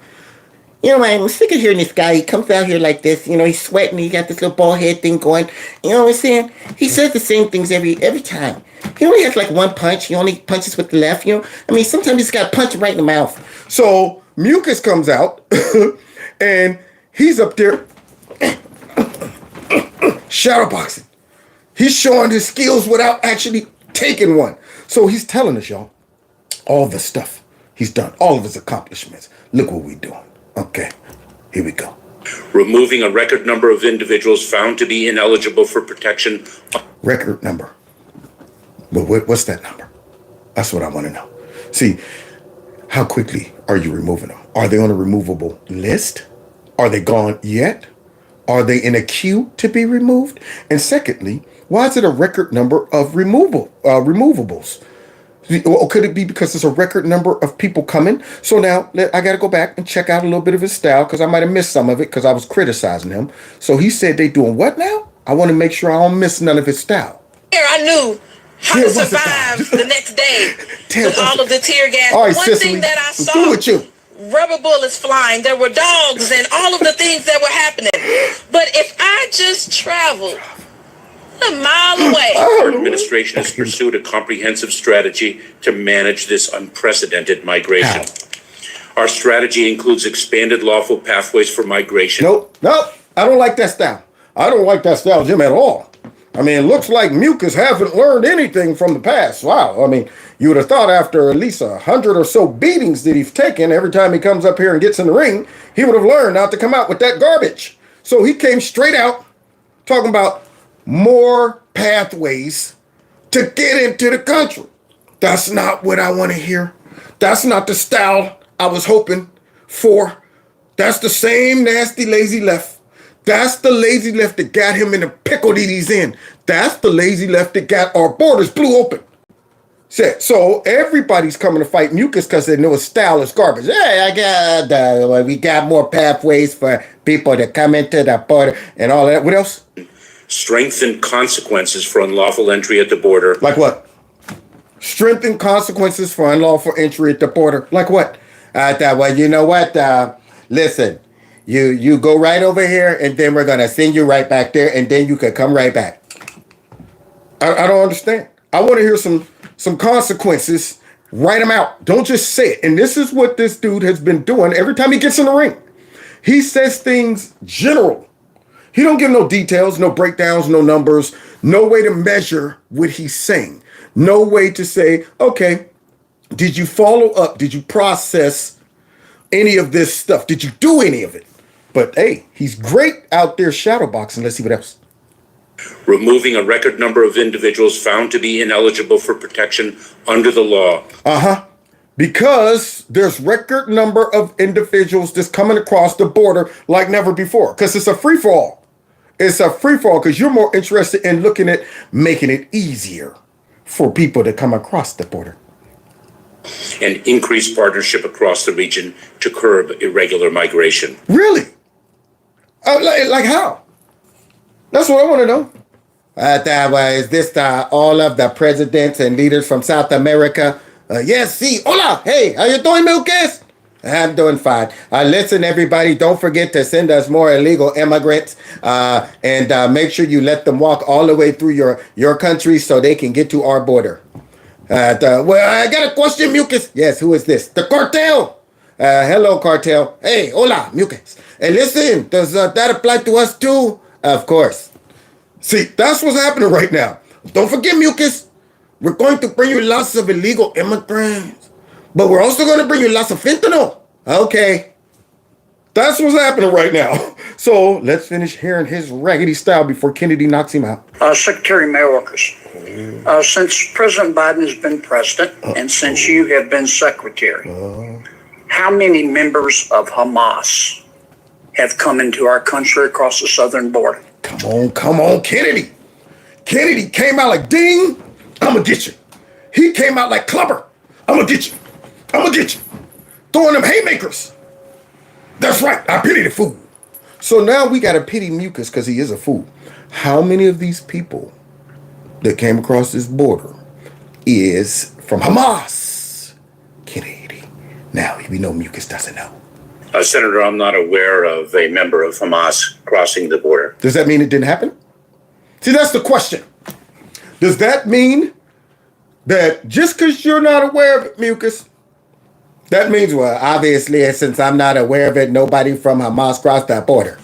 You know what? I'm sick of hearing this guy. He comes out here like this. You know, he's sweating. He got this little bald head thing going. You know what I'm saying? He says the same things every time. He only has like one punch. He only punches with the left. You know, I mean, sometimes he's got to punch him right in the mouth. So Mucus comes out and he's up there shadowboxing. He's showing his skills without actually taking one. So he's telling us, y'all, all the stuff he's done, all of his accomplishments. Look what we're doing. Okay, here we go. Removing a record number of individuals found to be ineligible for protection. Record number. But what's that number? That's what I want to know. See, how quickly are you removing them? Are they on a removable list? Are they gone yet? Are they in a queue to be removed? And secondly, why is it a record number of removables? Or could it be because there's a record number of people coming? So now I got to go back and check out a little bit of his style because I might have missed some of it because I was criticizing him. So he said they doing what now? I want to make sure I don't miss none of his style. Here, I knew how to survive the next day with all of the tear gas. All right, One Cicely, thing that I saw, through with you. rubber bullets flying. There were dogs and all of the things that were happening. But if I just traveled a mile away. Our administration has pursued a comprehensive strategy to manage this unprecedented migration. Our strategy includes expanded lawful pathways for migration. Nope. I don't like that style. I don't like that style, Jim, at all. I mean, it looks like Mucus haven't learned anything from the past. Wow. I mean, you would have thought after at least 100 or so beatings that he's taken, every time he comes up here and gets in the ring, he would have learned not to come out with that garbage. So he came straight out talking about more pathways to get into the country. That's not what I want to hear. That's not the style I was hoping for. That's the same nasty, lazy left. That's the lazy left that got him in the pickle that he's in. That's the lazy left that got our borders blew open. So everybody's coming to fight mucus because they know his style is garbage. Hey, we got more pathways for people to come into the border and all that. What else? Strengthen consequences for unlawful entry at the border. Like what? Strengthen consequences for unlawful entry at the border. Like what? Well, you know what? Listen, you go right over here, and then we're gonna send you right back there, and then you can come right back. I don't understand. I want to hear some consequences. Write them out. Don't just say it. And this is what this dude has been doing every time he gets in the ring. He says things general. He don't give no details, no breakdowns, no numbers, no way to measure what he's saying. No way to say, okay, did you follow up? Did you process any of this stuff? Did you do any of it? But hey, he's great out there shadowboxing. Let's see what else. Removing a record number of individuals found to be ineligible for protection under the law. Because there's record number of individuals that's coming across the border like never before. Because it's a free-for-all. It's a free-for-all because you're more interested in looking at making it easier for people to come across the border. And increase partnership across the region to curb irregular migration. Really? Like how? That's what I want to know. Is this all of the presidents and leaders from South America? Yes, see. Hola. Hey, how you doing, Mucus? I'm doing fine. Listen, everybody, don't forget to send us more illegal immigrants and make sure you let them walk all the way through your country so they can get to our border. Well, I got a question, Mucus. Yes, who is this? The cartel. Hello, cartel. Hey, hola, Mucus. Hey, listen, does that apply to us too? Of course. See, that's what's happening right now. Don't forget, Mucus. We're going to bring you lots of illegal immigrants, but we're also going to bring you lots of fentanyl. Okay. That's what's happening right now. So let's finish hearing his raggedy style before Kennedy knocks him out. Secretary Mayorkas, since President Biden has been president and since you have been secretary, how many members of Hamas have come into our country across the southern border? Come on, Kennedy. Kennedy came out like ding, I'm gonna get you. He came out like clubber, I'm gonna get you. I'm gonna get you. Throwing them haymakers. That's right, I pity the fool. So now we gotta pity Mucus because he is a fool. How many of these people that came across this border is from Hamas? Kennedy. Now, we know Mucus doesn't know. Senator, I'm not aware of a member of Hamas crossing the border. Does that mean it didn't happen? See, that's the question. Does that mean that just because you're not aware of it, Mucus, that means, well, obviously, since I'm not aware of it, nobody from Hamas crossed that border?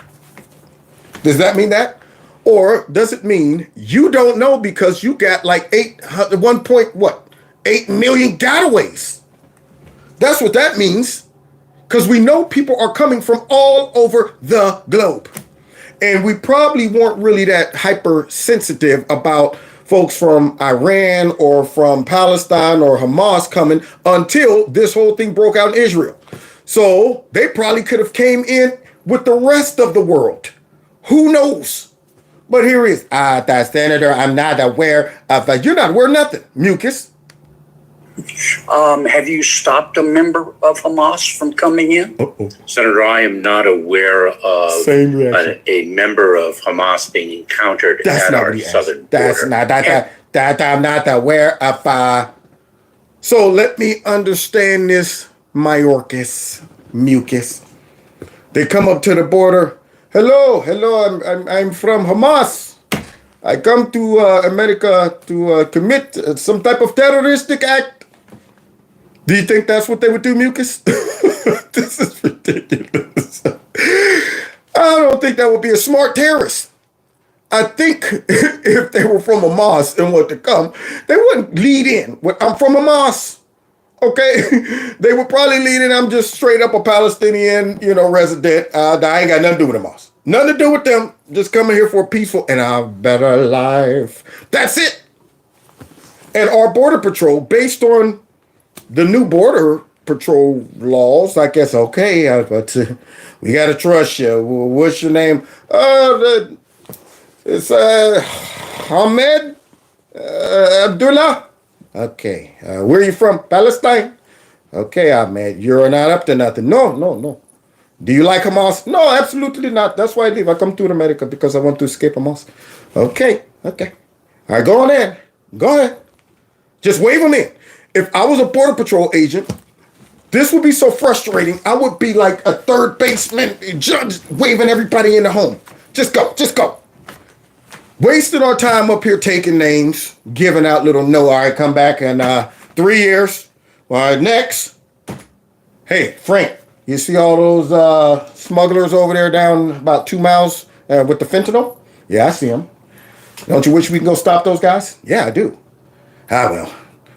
Does that mean that? Or does it mean you don't know because you got like 8 million gotaways? That's what that means. Because we know people are coming from all over the globe. And we probably weren't really that hypersensitive about folks from Iran or from Palestine or Hamas coming until this whole thing broke out in Israel. So they probably could have came in with the rest of the world. Who knows? But here is, the senator, I'm not aware of, you're not aware of nothing, Mucus. Have you stopped a member of Hamas from coming in? Senator, I am not aware of a member of Hamas being encountered at our southern border. I'm not aware of. So let me understand this, Mayorkas, Mucus. They come up to the border. Hello, I'm from Hamas. I come to America to commit some type of terroristic act. Do you think that's what they would do, Mucus? This is ridiculous. I don't think that would be a smart terrorist. I think if they were from Hamas and wanted to come, they wouldn't lead in with, I'm from Hamas. Okay? They would probably lead in, I'm just straight up a Palestinian, resident. I ain't got nothing to do with Hamas. Nothing to do with them. Just coming here for a peaceful and a better life. That's it. And our border patrol, based on the new border Patrol laws. I guess okay, but we gotta trust you. What's your name? It's Ahmed Abdullah. Okay, where are you from? Palestine. Okay, Ahmed, you're not up to nothing. No. Do you like Hamas? No, absolutely not. That's why I leave. I come to America because I want to escape Hamas. Okay. All right, go on in. Go ahead. Just wave them in. If I was a Border Patrol agent, this would be so frustrating. I would be like a third baseman judge waving everybody in the home. Just go. Wasting our time up here taking names, giving out little no. All right, come back in 3 years. All right, next. Hey, Frank, you see all those smugglers over there down about 2 miles with the fentanyl? Yeah, I see them. Don't you wish we can go stop those guys? Yeah, I do. Ah, well.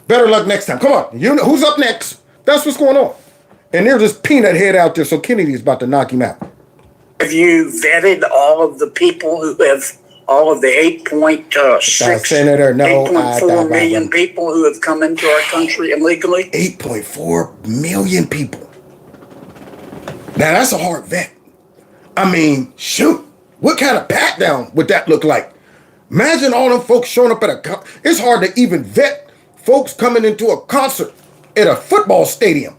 Better luck next time. Come on. You know who's up next? That's what's going on. And there's this peanut head out there, so Kennedy's about to knock him out. Have you vetted all of the people who have, all of the 8.6, Senator, no, 8.4 million people who have come into our country illegally? 8.4 million people. Now, that's a hard vet. I mean, shoot. What kind of pat down would that look like? Imagine all them folks showing up at it's hard to even vet folks coming into a concert at a football stadium.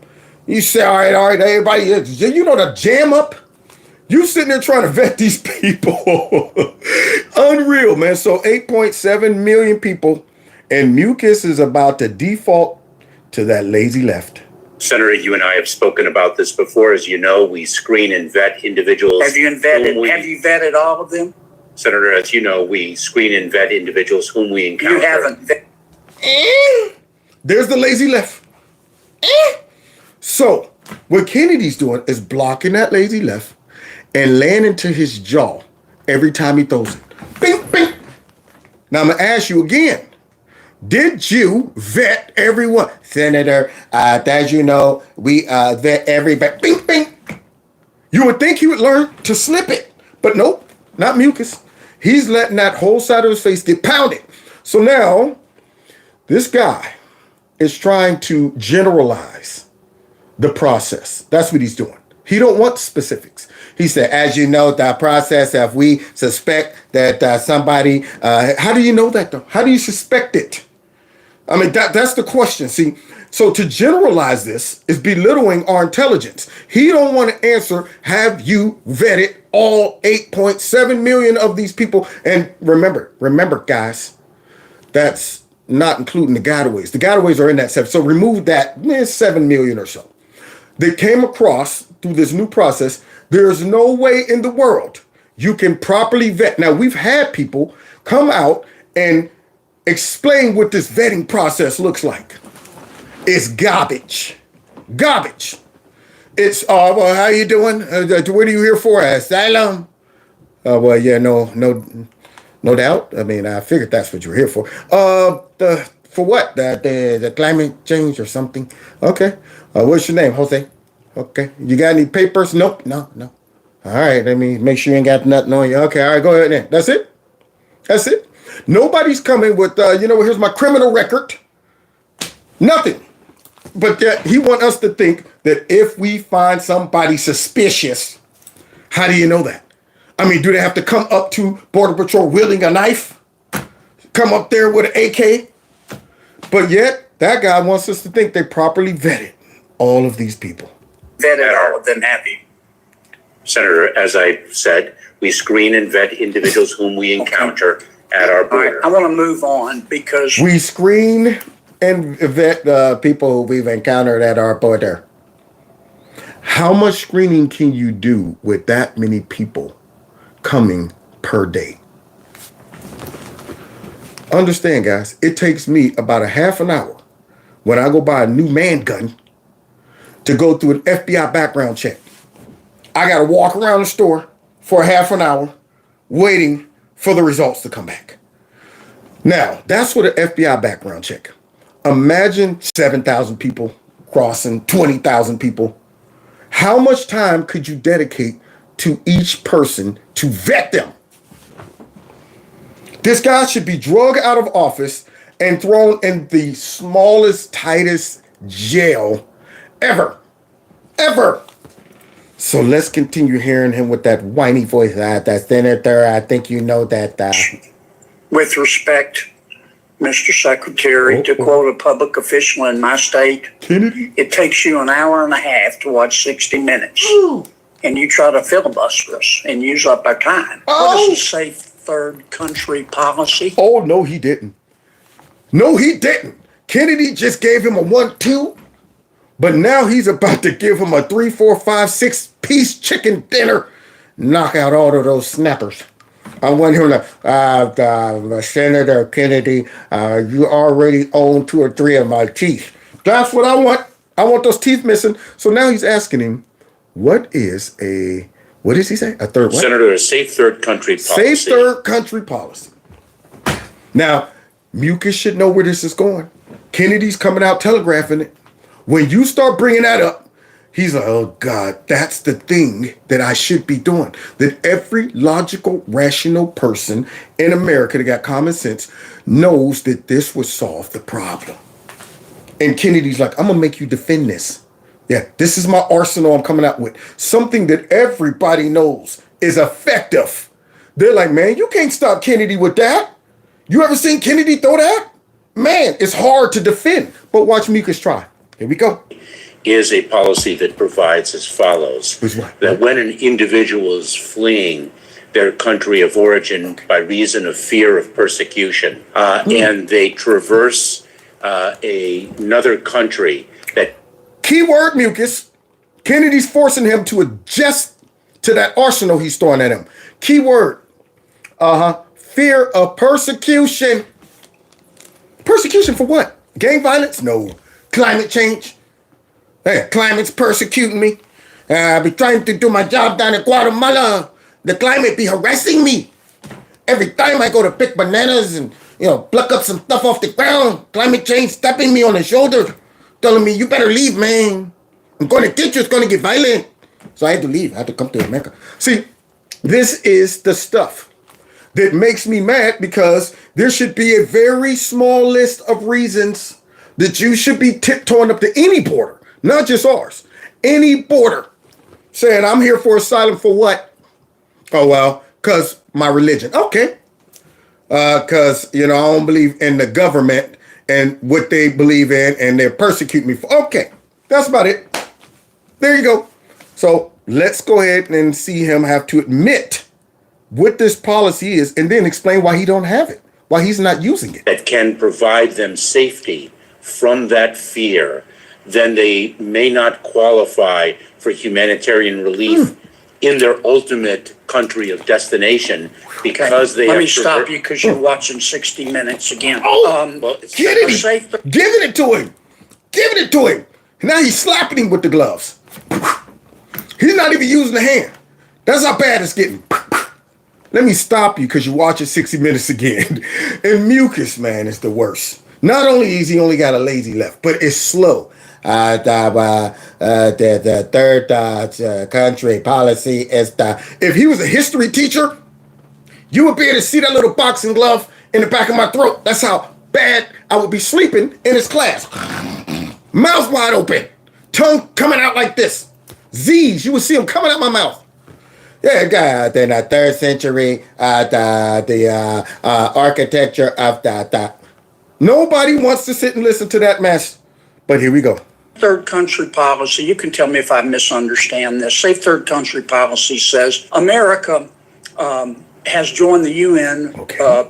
You say, all right, everybody, you know the jam up? You sitting there trying to vet these people. Unreal, man. So 8.7 million people, and mucus is about to default to that lazy left. Senator, you and I have spoken about this before. As you know, we screen and vet individuals. Have you vetted all of them? Senator, as you know, we screen and vet individuals whom we encounter. You haven't vetted. There's the lazy left. So what Kennedy's doing is blocking that lazy left and laying into his jaw every time he throws it. Bing, bing. Now I'm going to ask you again. Did you vet everyone? Senator, as you know, we vet everybody. Bing, bing. You would think he would learn to snip it. But nope, not mucus. He's letting that whole side of his face get pounded. So now, this guy is trying to generalize the process. That's what he's doing. He don't want specifics. He said, as you know, the process, if we suspect that somebody, how do you know that though? How do you suspect it? I mean, that's the question. See, so to generalize this is belittling our intelligence. He don't want to answer, have you vetted all 8.7 million of these people? And remember, guys, that's not including the gotaways. The gotaways are in that 7. So remove that 7 million or so. They came across through this new process. There's no way in the world you can properly vet. Now, we've had people come out and explain what this vetting process looks like. It's garbage. Garbage. It's, well, how you doing? What are you here for? Asylum? Well, yeah, no doubt. I mean, I figured that's what you were here for. For what? The climate change or something? Okay. What's your name, Jose? Okay. You got any papers? Nope. No. All right. Let me make sure you ain't got nothing on you. Okay. All right. Go ahead then. That's it. Nobody's coming with, here's my criminal record. Nothing. But yet he want us to think that if we find somebody suspicious, how do you know that? I mean, do they have to come up to Border Patrol wielding a knife? Come up there with an AK? But yet, that guy wants us to think they properly vetted all of these people. Vetted all of them, have you? Senator, as I said, we screen and vet individuals whom we encounter at our border. Right, I want to move on because we screen and vet people we've encountered at our border. How much screening can you do with that many people coming per day? Understand, guys, it takes me about a half an hour when I go buy a new man gun to go through an FBI background check. I got to walk around the store for a half an hour waiting for the results to come back. Now, that's what an FBI background check. Imagine 7,000 people crossing, 20,000 people. How much time could you dedicate to each person to vet them? This guy should be drugged out of office and thrown in the smallest, tightest jail ever. Ever. So let's continue hearing him with that whiny voice. That Senator, I think you know that. With respect, Mr. Secretary, to quote a public official in my state, Kennedy? It takes you an hour and a half to watch 60 Minutes. Ooh. And you try to filibuster us and use up our time. What is a safe third country policy? Oh, no, he didn't. No, he didn't. Kennedy just gave him a 1-2, but now he's about to give him a 3, 4, 5, 6-piece chicken dinner. Knock out all of those snappers. I want him to, Senator Kennedy, you already own 2 or 3 of my teeth. That's what I want. I want those teeth missing. So now he's asking him, what does he say? A third what? Senator, a safe third country policy. Safe third country policy. Now, Mucus should know where this is going. Kennedy's coming out telegraphing it. When you start bringing that up, he's like, oh, God, that's the thing that I should be doing. That every logical, rational person in America that got common sense knows that this would solve the problem. And Kennedy's like, I'm going to make you defend this. Yeah, this is my arsenal I'm coming out with. Something that everybody knows is effective. They're like, man, you can't stop Kennedy with that. You ever seen Kennedy throw that? Man, it's hard to defend. But watch Mucus try. Here we go. Is a policy that provides as follows. That when an individual is fleeing their country of origin by reason of fear of persecution, and they traverse another country that... Keyword Mucus. Kennedy's forcing him to adjust to that arsenal he's throwing at him. Keyword. Fear of persecution. Persecution for what? Gang violence? No. Climate change? Hey, climate's persecuting me. I be trying to do my job down in Guatemala. The climate be harassing me. Every time I go to pick bananas and, pluck up some stuff off the ground, climate change tapping me on the shoulder, telling me, you better leave, man. I'm going to get you. It's going to get violent. So I had to leave. I had to come to America. See, this is the stuff that makes me mad, because there should be a very small list of reasons that you should be tiptoeing up to any border, not just ours, any border, saying I'm here for asylum for what? Oh, well, because my religion. Okay. Because, I don't believe in the government and what they believe in, and they're persecuting me for. Okay. That's about it. There you go. So let's go ahead and see him have to admit what this policy is, and then explain why he don't have it, why he's not using it. That can provide them safety from that fear, then they may not qualify for humanitarian relief in their ultimate country of destination, because they Let have me stop you because you're watching 60 Minutes again. Kennedy, giving it to him. Giving it to him. Now he's slapping him with the gloves. He's not even using the hand. That's how bad it's getting. Let me stop you because you're watching 60 Minutes again. And Mucus, man, is the worst. Not only is he only got a lazy left, but it's slow. The third country policy is if he was a history teacher, you would be able to see that little boxing glove in the back of my throat. That's how bad I would be sleeping in his class. Mouth wide open, tongue coming out like this. Z's, you would see them coming out my mouth. Yeah, God, then the third century, the architecture of the. Nobody wants to sit and listen to that mess. But here we go. Third country policy, you can tell me if I misunderstand this. Safe third country policy says America has joined the UN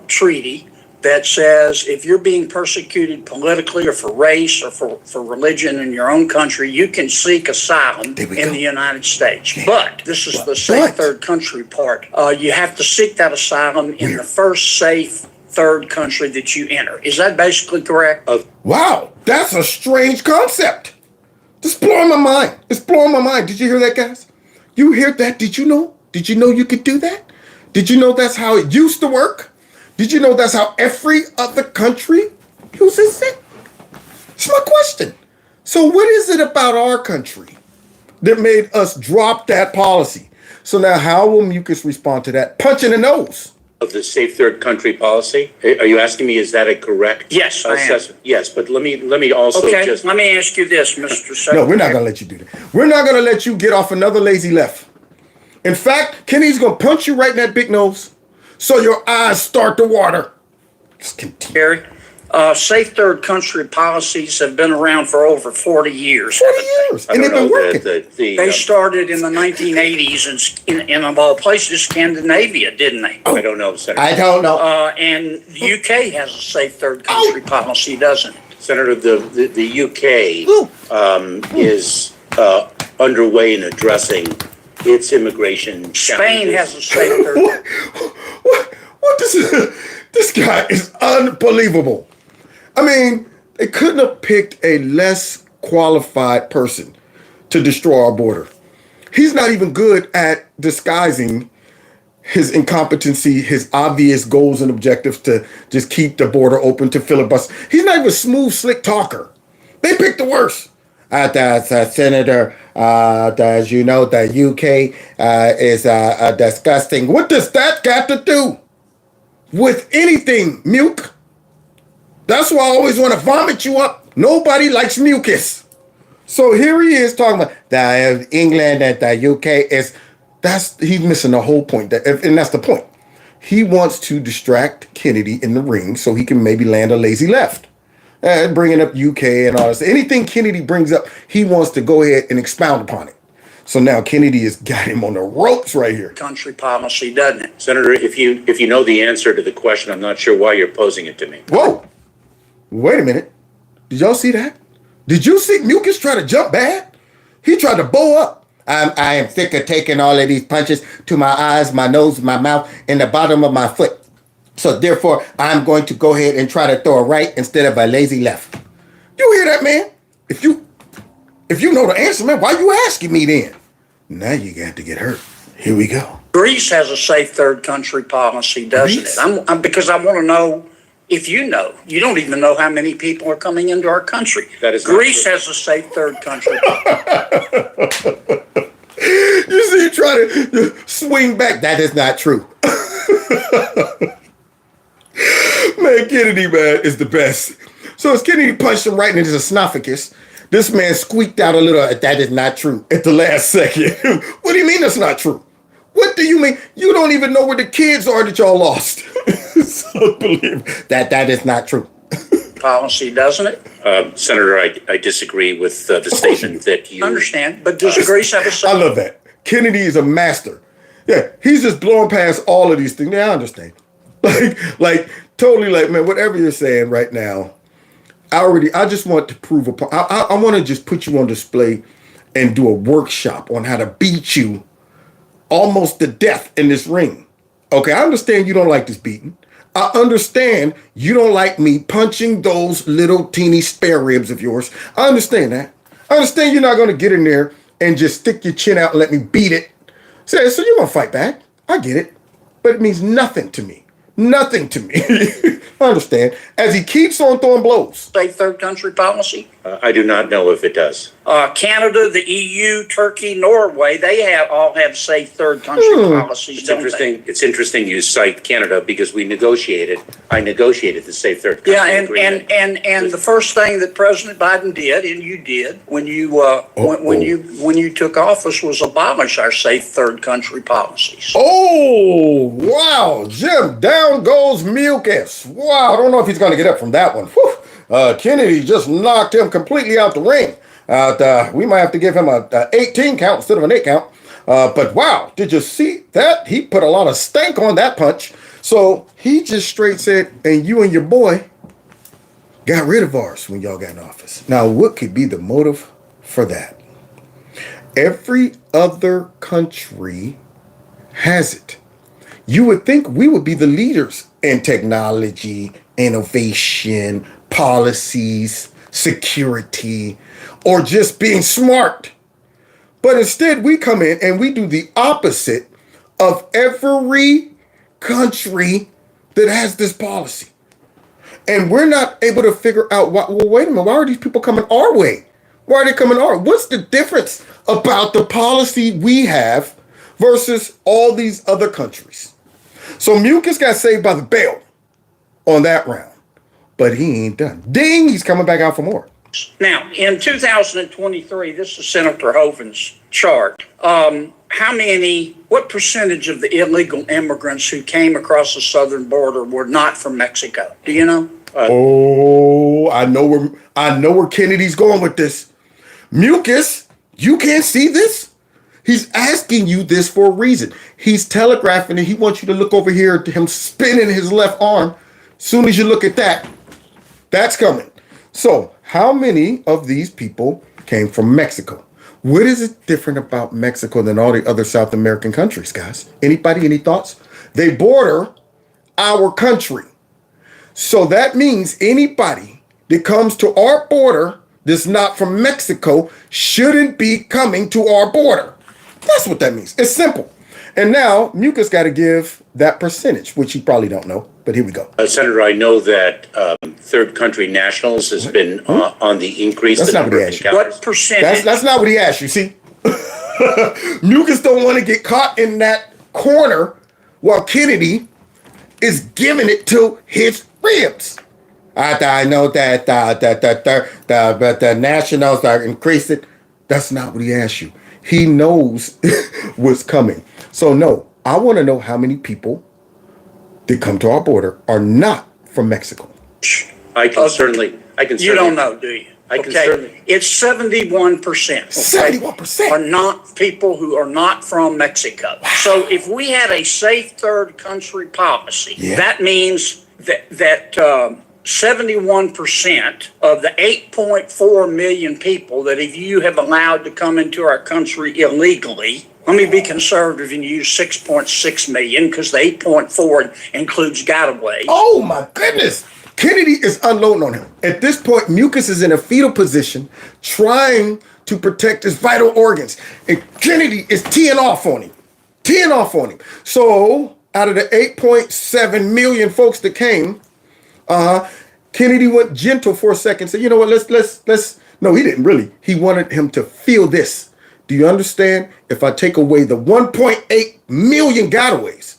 treaty that says if you're being persecuted politically or for race or for religion in your own country, you can seek asylum in the United States. Yeah. But this is the safe third country part. You have to seek that asylum in the first safe third country that you enter. Is that basically correct? Wow, that's a strange concept. It's blowing my mind. It's blowing my mind. Did you hear that, guys? You hear that? Did you know? Did you know you could do that? Did you know that's how it used to work? Did you know that's how every other country uses it? It's my question. So what is it about our country that made us drop that policy? So now how will Mucus respond to that? Punch in the nose. Of the safe third country policy? Are you asking me, is that a correct Yes, I am. assessment? Yes, but let me also Okay, just. let me ask you this, Mr. Secretary. No, we're not going to let you do that. We're not going to let you get off another lazy left. In fact, Kenny's going to punch you right in that big nose so your eyes start to water. Just continue. Gary, safe third country policies have been around for over 40 years. 40 years. And they've been working. They started in the 1980s in of all places, Scandinavia, didn't they? I don't know, Senator. I don't know. And the UK has a safe third country policy, doesn't it? Senator, the UK is underway in addressing its immigration Spain challenges. has a safe third. What this guy is unbelievable. I mean, they couldn't have picked a less qualified person to destroy our border. He's not even good at disguising his incompetency, his obvious goals and objectives to just keep the border open, to filibuster. He's not even a smooth, slick talker. They picked the worst. Senator, as you know, the UK is disgusting. What does that got to do with anything, Muke? That's why I always want to vomit you up. Nobody likes mucus. So here he is talking about the England and the UK he's missing the whole point. And that's the point. He wants to distract Kennedy in the ring so he can maybe land a lazy left. Bringing up UK and all this. Anything Kennedy brings up, he wants to go ahead and expound upon it. So now Kennedy has got him on the ropes right here. Country policy, doesn't it? Senator, if you know the answer to the question, I'm not sure why you're posing it to me. Whoa. Wait a minute. Did y'all see that? Did you see Mucus try to jump bad? He tried to bow up. I am sick of taking all of these punches to my eyes, my nose, my mouth, and the bottom of my foot. So therefore, I'm going to go ahead and try to throw a right instead of a lazy left. You hear that, man? If you know the answer, man, why you asking me then? Now you got to get hurt. Here we go. Greece has a safe third country policy, doesn't it? Because I want to know if you know. You don't even know how many people are coming into our country. That is Greece has a safe third country policy. You see, you try to swing back. That is not true. Man, Kennedy, man, is the best. So as Kennedy punched him right in his esophagus, this man squeaked out a little, that is not true, at the last second. What do you mean that's not true? What do you mean? You don't even know where the kids are that y'all lost. It's unbelievable. That is not true. Policy, doesn't it? Senator, I disagree with the statement that you... I understand, but does Greece have a safe... I love that. Kennedy is a master. Yeah, he's just blowing past all of these things. Yeah, I understand. Totally man, whatever you're saying right now, I just want to prove a point. I want to just put you on display and do a workshop on how to beat you almost to death in this ring. Okay, I understand you don't like this beating. I understand you don't like me punching those little teeny spare ribs of yours. I understand that. I understand you're not going to get in there and just stick your chin out and let me beat it. So you're going to fight back. I get it. But it means nothing to me. Nothing to me. I understand. As he keeps on throwing blows. Safe third country policy? I do not know if it does. Canada, the EU, Turkey, Norway, they all have safe third country policies. It's interesting. It's interesting you cite Canada because I negotiated the safe third country agreement. And the first thing that President Biden did, and you did, when you took office, was abolish our safe third country policies. Oh, wow. Jim, down goes Mucus. Wow, I don't know if he's going to get up from that one. Whew. Kennedy just knocked him completely out the ring. We might have to give him a 18 count instead of an 8 count. But wow, did you see that? He put a lot of stank on that punch. So he just straight said, and you and your boy got rid of ours when y'all got in office. Now, what could be the motive for that? Every other country has it. You would think we would be the leaders in technology, innovation, policies, security, or just being smart. But instead, we come in and we do the opposite of every country that has this policy. And we're not able to figure out, wait a minute, why are these people coming our way? Why are they coming our way? What's the difference about the policy we have versus all these other countries? So Mucus got saved by the bell on that round, but he ain't done. Ding, he's coming back out for more. Now, in 2023, this is Senator Hovind's chart. What percentage of the illegal immigrants who came across the southern border were not from Mexico? Do you know? I know where Kennedy's going with this. Mucus, you can't see this? He's asking you this for a reason. He's telegraphing it. He wants you to look over here to him spinning his left arm. Soon as you look at that, that's coming. So, how many of these people came from Mexico? What is it different about Mexico than all the other South American countries, guys? Anybody, any thoughts? They border our country. So that means anybody that comes to our border that's not from Mexico shouldn't be coming to our border. That's what that means. It's simple. And now Mucus got to give that percentage, which you probably don't know, but here we go. Senator, I know that third country nationals has been on the increase. That's not what he asked you. What percentage? That's not what he asked you, see? Mucus don't want to get caught in that corner while Kennedy is giving it to his ribs. I know that the nationals are increasing. That's not what he asked you. He knows what's coming. So no, I want to know how many people that come to our border are not from Mexico. I can certainly. You don't know, do you? It's 71%. 71% are not people who are not from Mexico. Wow. So if we had a safe third country policy, that means that 71% of the 8.4 million people that you have allowed to come into our country illegally. Let me be conservative and use 6.6 million because the 8.4 includes gotaways. Oh my goodness. Kennedy is unloading on him. At this point, Mucus is in a fetal position trying to protect his vital organs. And Kennedy is teeing off on him. So out of the 8.7 million folks that came, Kennedy went gentle for a second. Said, you know what, let's. No, he didn't really. He wanted him to feel this. Do you understand? If I take away the 1.8 million gotaways,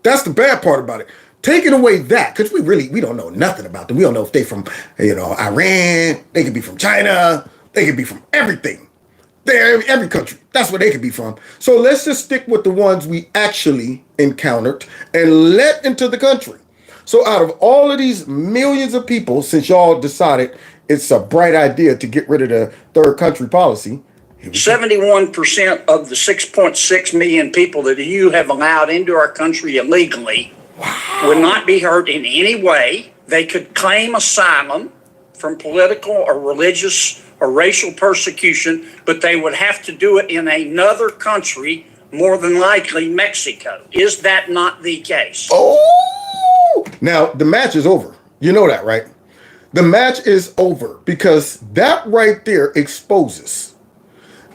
that's the bad part about it. Taking away that, because we don't know nothing about them. We don't know if they from, Iran. They could be from China. They could be from everything. They're every country. That's where they could be from. So let's just stick with the ones we actually encountered and let into the country. So out of all of these millions of people, since y'all decided it's a bright idea to get rid of the third country policy, 71% of the 6.6 million people that you have allowed into our country illegally would not be hurt in any way. They could claim asylum from political or religious or racial persecution, but they would have to do it in another country, more than likely Mexico. Is that not the case? Oh! Now, the match is over. You know that, right? The match is over because that right there exposes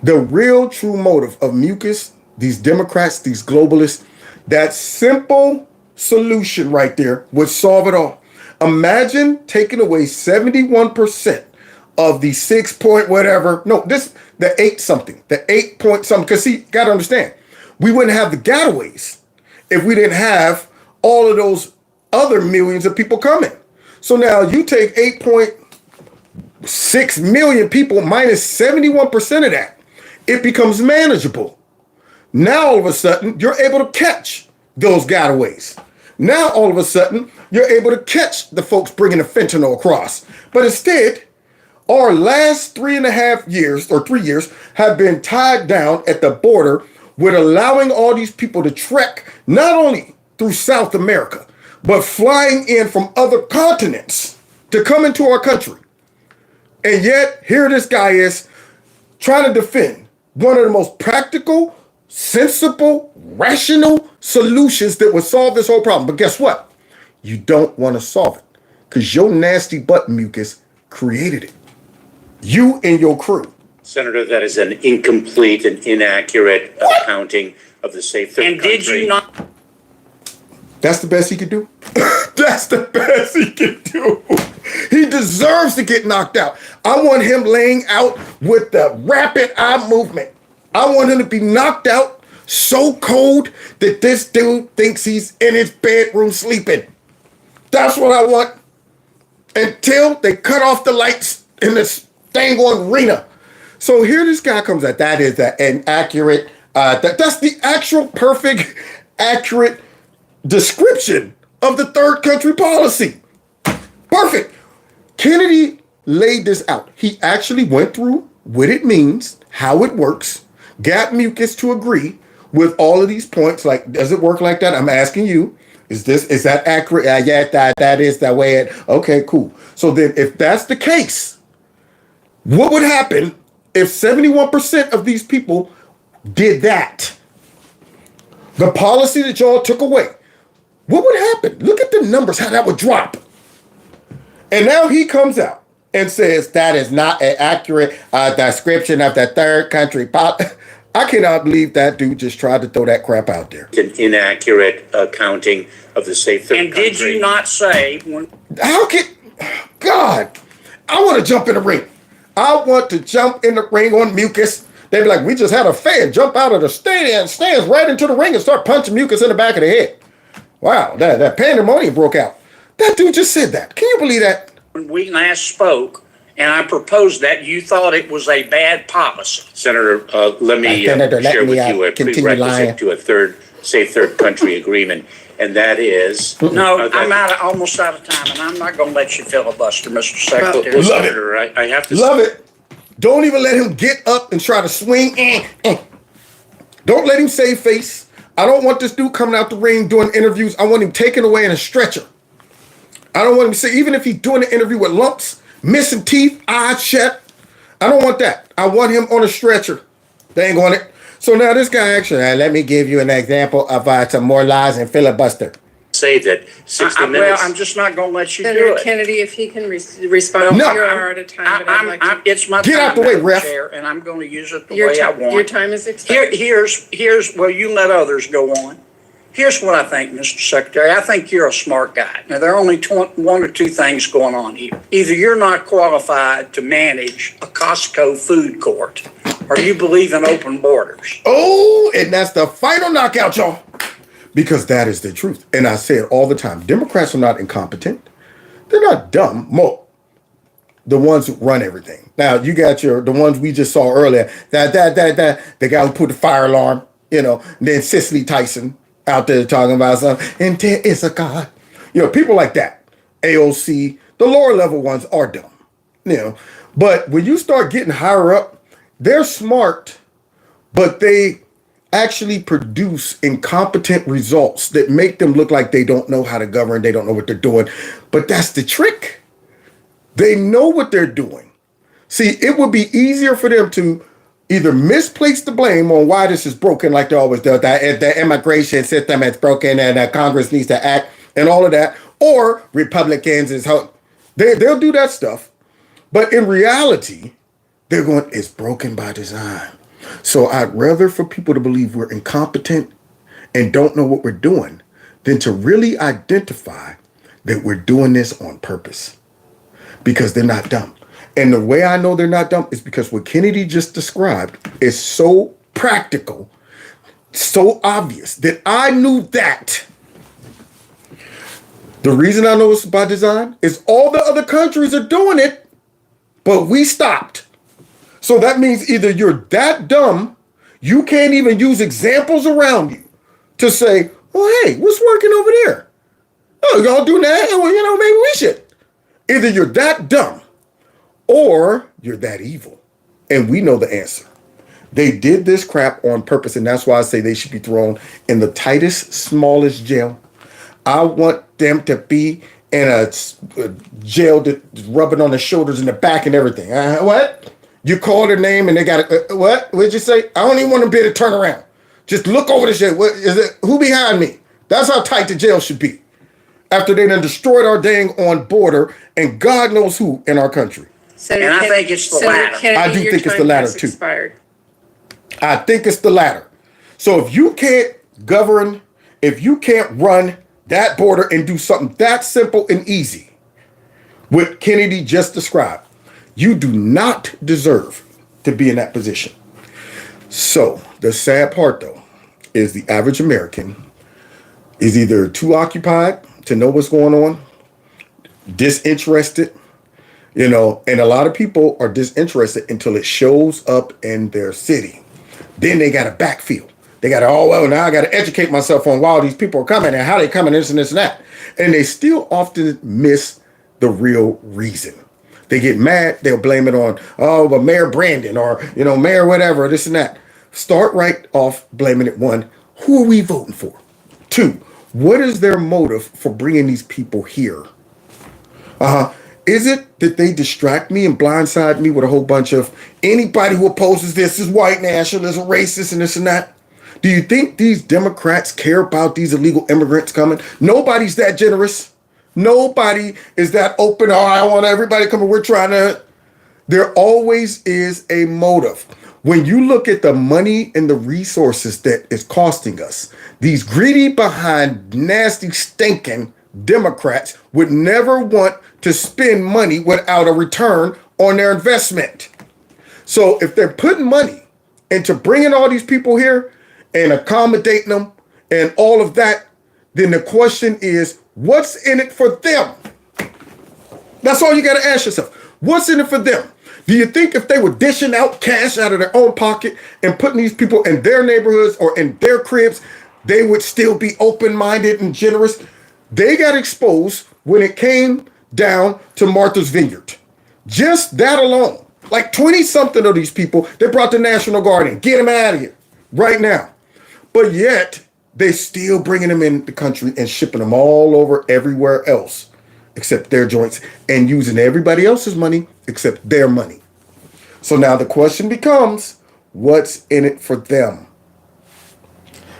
the real true motive of Mucus, these Democrats, these globalists. That simple solution right there would solve it all. Imagine taking away 71% of the 6 point whatever. No, the 8 something, the 8 point something. Because see, got to understand, we wouldn't have the gotaways if we didn't have all of those other millions of people coming. So now you take 8.6 million people minus 71% of that. It becomes manageable. Now all of a sudden, you're able to catch those gotaways. Now all of a sudden, you're able to catch the folks bringing the fentanyl across. But instead, our last 3.5 years or 3 years have been tied down at the border with allowing all these people to trek not only through South America, but flying in from other continents to come into our country. And yet, here this guy is trying to defend one of the most practical, sensible, rational solutions that would solve this whole problem. But guess what? You don't want to solve it because your nasty butt Mucus created it. You and your crew. Senator, that is an incomplete and inaccurate accounting of the safe third country. And did you not? That's the best he could do. That's the best he could do. He deserves to get knocked out. I want him laying out with the rapid eye movement. I want him to be knocked out so cold that this dude thinks he's in his bedroom sleeping. That's what I want. Until they cut off the lights in this dang on arena. So here this guy comes at that is an accurate, that's the actual perfect, accurate description of the third country policy. Perfect. Kennedy laid this out. He actually went through what it means, how it works, got mucus to agree with all of these points. Like, does it work like that? I'm asking you. Is that accurate? Yeah, that is that way. Okay, cool. So then if that's the case, what would happen if 71% of these people did that? The policy that y'all took away, what would happen? Look at the numbers, how that would drop. And now he comes out and says that is not an accurate description of the third country policy. I cannot believe that dude just tried to throw that crap out there. An inaccurate accounting of the safe third And country. did you not say when How can God? I want to jump in the ring. I want to jump in the ring on mucus. They'd be like, we just had a fan jump out of the stands right into the ring and start punching mucus in the back of the head. Wow, that pandemonium broke out. That dude just said that. Can you believe that? when we last spoke and I proposed that, you thought it was a bad policy? Senator, let me share with you a prerequisite to a safe third country agreement, and that is... No, I'm almost out of time, and I'm not going to let you filibuster, Mr. Secretary. Love Senator, it. I have to... Love it. Don't even let him get up and try to swing. Don't let him save face. I don't want this dude coming out the ring doing interviews. I want him taken away in a stretcher. I don't want him to say, even if he's doing an interview with lumps, missing teeth, eyes shut. I don't want that. I want him on a stretcher. Dang on it. So now this guy actually, let me give you an example of some more lies and filibuster. Say that 60 minutes... Well, I'm just not going to let you do Senator it. Kennedy, if he can respond, No. you are out of time, but I'd like to... It's my Get time, out the way, Madam ref. Chair, and I'm going to use it the way I want. Your time is expired. Here's well, you let others go on. Here's what I think, Mr. Secretary. I think you're a smart guy. Now, there are only one or two things going on here. Either you're not qualified to manage a Costco food court, or you believe in open borders. Oh, and that's the final knockout, y'all. Because that is the truth. And I say it all the time. Democrats are not incompetent. They're not dumb. The ones who run everything. Now, you got the ones we just saw earlier. The guy who put the fire alarm, and then Cicely Tyson out there talking about something. And there is a God. People like that. AOC, the lower level ones are dumb. But when you start getting higher up, they're smart, but they actually produce incompetent results that make them look like they don't know how to govern, they don't know what they're doing. But that's the trick. They know what they're doing. See, it would be easier for them to either misplace the blame on why this is broken, like they always do, that the immigration system is broken and that Congress needs to act and all of that, or Republicans they'll do that stuff. But in reality, they're going, it's broken by design. So I'd rather for people to believe we're incompetent and don't know what we're doing than to really identify that we're doing this on purpose, because they're not dumb. And the way I know they're not dumb is because what Kennedy just described is so practical, so obvious that I knew that. The reason I know it's by design is all the other countries are doing it, but we stopped. So that means either you're that dumb, you can't even use examples around you to say, oh, hey, what's working over there? Oh, y'all doing that? Well, maybe we should. Either you're that dumb or you're that evil. And we know the answer. They did this crap on purpose, and that's why I say they should be thrown in the tightest, smallest jail. I want them to be in a jail that's rubbing on the shoulders and the back and everything. What? You call their name and they got what? What'd you say? I don't even want to be able to turn around. Just look over the shit. What is it? Who behind me? That's how tight the jail should be. After they done destroyed our dang on border and God knows who in our country. Senator I think it's the latter. Kennedy, I do think it's the latter too. Expired. I think it's the latter. So if you can't govern, if you can't run that border and do something that simple and easy, what Kennedy just described, you do not deserve to be in that position. So the sad part though, is the average American is either too occupied to know what's going on, disinterested, and a lot of people are disinterested until it shows up in their city. Then they got to backfill. They got to, now I got to educate myself on why these people are coming and how they coming, this and this and that. And they still often miss the real reason. They get mad, they'll blame it on, but Mayor Brandon or, Mayor whatever, this and that. Start right off blaming it. One, who are we voting for? Two, what is their motive for bringing these people here? Is it that they distract me and blindside me with a whole bunch of anybody who opposes this is white nationalism, racist, and this and that? Do you think these Democrats care about these illegal immigrants coming? Nobody's that generous. Nobody is that open. I want everybody coming. We're trying to. There always is a motive. When you look at the money and the resources that it's costing us, these greedy behind nasty stinking Democrats would never want to spend money without a return on their investment. So if they're putting money into bringing all these people here and accommodating them and all of that, then the question is, what's in it for them? That's all you got to ask yourself. What's in it for them? Do you think if they were dishing out cash out of their own pocket and putting these people in their neighborhoods or in their cribs, they would still be open-minded and generous? They got exposed when it came down to Martha's Vineyard. Just that alone. Like 20-something of these people, they brought the National Guard in. Get them out of here right now. But yet, they still bringing them in the country and shipping them all over everywhere else except their joints and using everybody else's money except their money. So now the question becomes, what's in it for them?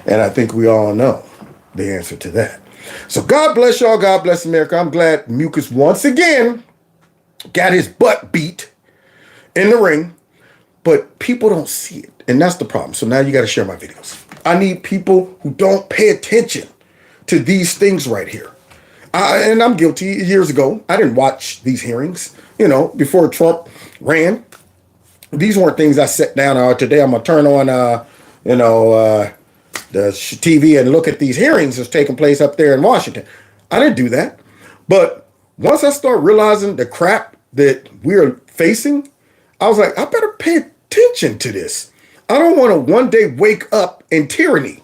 And I think we all know the answer to that. So God bless y'all. God bless America. I'm glad Mucus once again got his butt beat in the ring, but people don't see it. And that's the problem. So now you got to share my videos. I need people who don't pay attention to these things right here. And I'm guilty. Years ago, I didn't watch these hearings, before Trump ran. These weren't things I sat down today. I'm going to turn on, the TV and look at these hearings that's taking place up there in Washington. I didn't do that. But once I start realizing the crap that we're facing, I was like, I better pay attention to this. I don't want to one day wake up in tyranny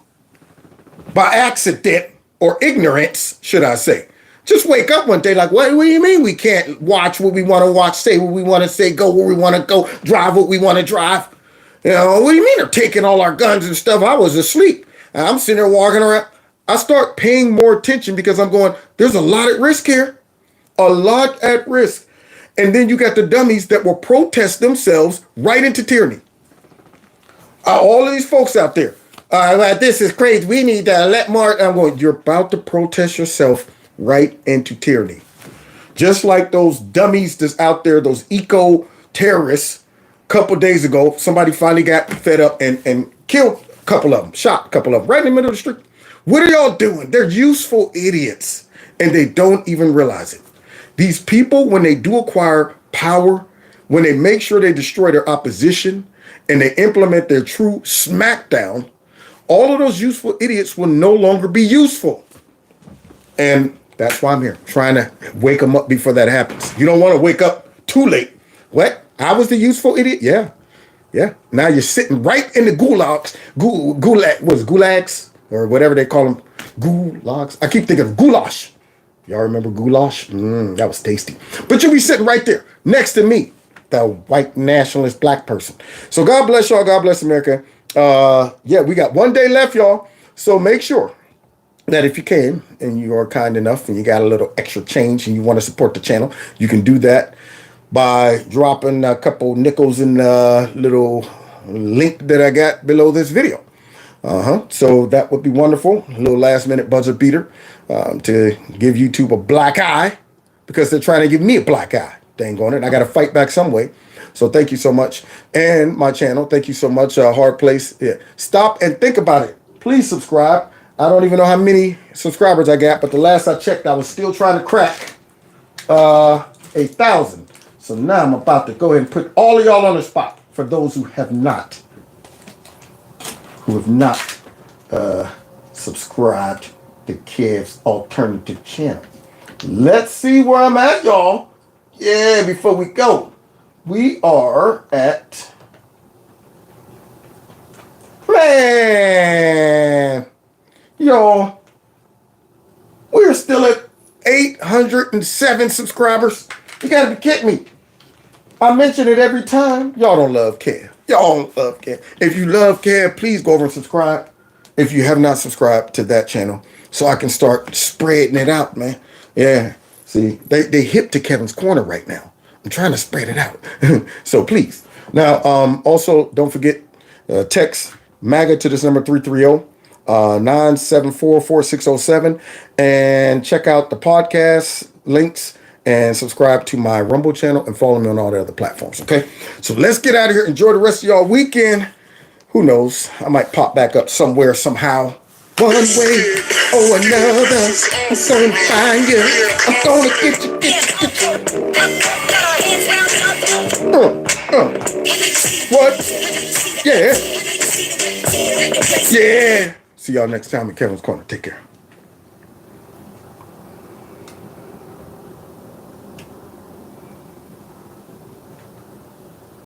by accident or ignorance, should I say. Just wake up one day like, what do you mean we can't watch what we want to watch, say what we want to say, go where we want to go, drive what we want to drive? What do you mean they're taking all our guns and stuff? I was asleep. I'm sitting there walking around. I start paying more attention because I'm going, there's a lot at risk here. A lot at risk. And then you got the dummies that will protest themselves right into tyranny. All of these folks out there, this is crazy. We need to let more. I'm going, you're about to protest yourself right into tyranny. Just like those dummies that's out there, those eco-terrorists. A couple days ago, somebody finally got fed up and killed a couple of them, shot a couple of them right in the middle of the street. What are y'all doing? They're useful idiots, and they don't even realize it. These people, when they do acquire power, when they make sure they destroy their opposition, and they implement their true smackdown, all of those useful idiots will no longer be useful. And that's why I'm here, trying to wake them up before that happens. You don't want to wake up too late. What? I was the useful idiot? Yeah. Now you're sitting right in the gulags, gulags, or whatever they call them, gulags. I keep thinking of goulash. Y'all remember goulash? That was tasty. But you'll be sitting right there next to me, the white nationalist black person. So God bless y'all. God bless America. We got one day left, y'all. So make sure that if you can, and you are kind enough, and you got a little extra change, and you want to support the channel, you can do that by dropping a couple nickels in the little link that I got below this video. So that would be wonderful. A little last minute buzzer beater to give YouTube a black eye, because they're trying to give me a black eye. Dang on it. I got to fight back some way. So thank you so much. And my channel, thank you so much. Hard Place. Yeah. Stop and think about it. Please subscribe. I don't even know how many subscribers I got, but the last I checked, I was still trying to crack 1,000. So now I'm about to go ahead and put all of y'all on the spot for those who have not subscribed to Kev's Alternative Channel. Let's see where I'm at, y'all. Yeah, before we go, we are at, man, y'all, we're still at 807 subscribers. You gotta be kidding me. I mention it every time. Y'all don't love Kev. Y'all don't love Kev. If you love Kev, please go over and subscribe. If you have not subscribed to that channel, so I can start spreading it out, man. Yeah. See, they hip to Kevin's Corner right now. I'm trying to spread it out. So please. Now, also, don't forget, text MAGA to this number 330-974-4607. And check out the podcast links and subscribe to my Rumble channel and follow me on all the other platforms, okay? So let's get out of here. Enjoy the rest of y'all weekend. Who knows? I might pop back up somewhere, somehow. One way or another, I'm gonna find you. I'm gonna get you, What? Yeah. Yeah. See y'all next time in Kevin's Corner. Take care.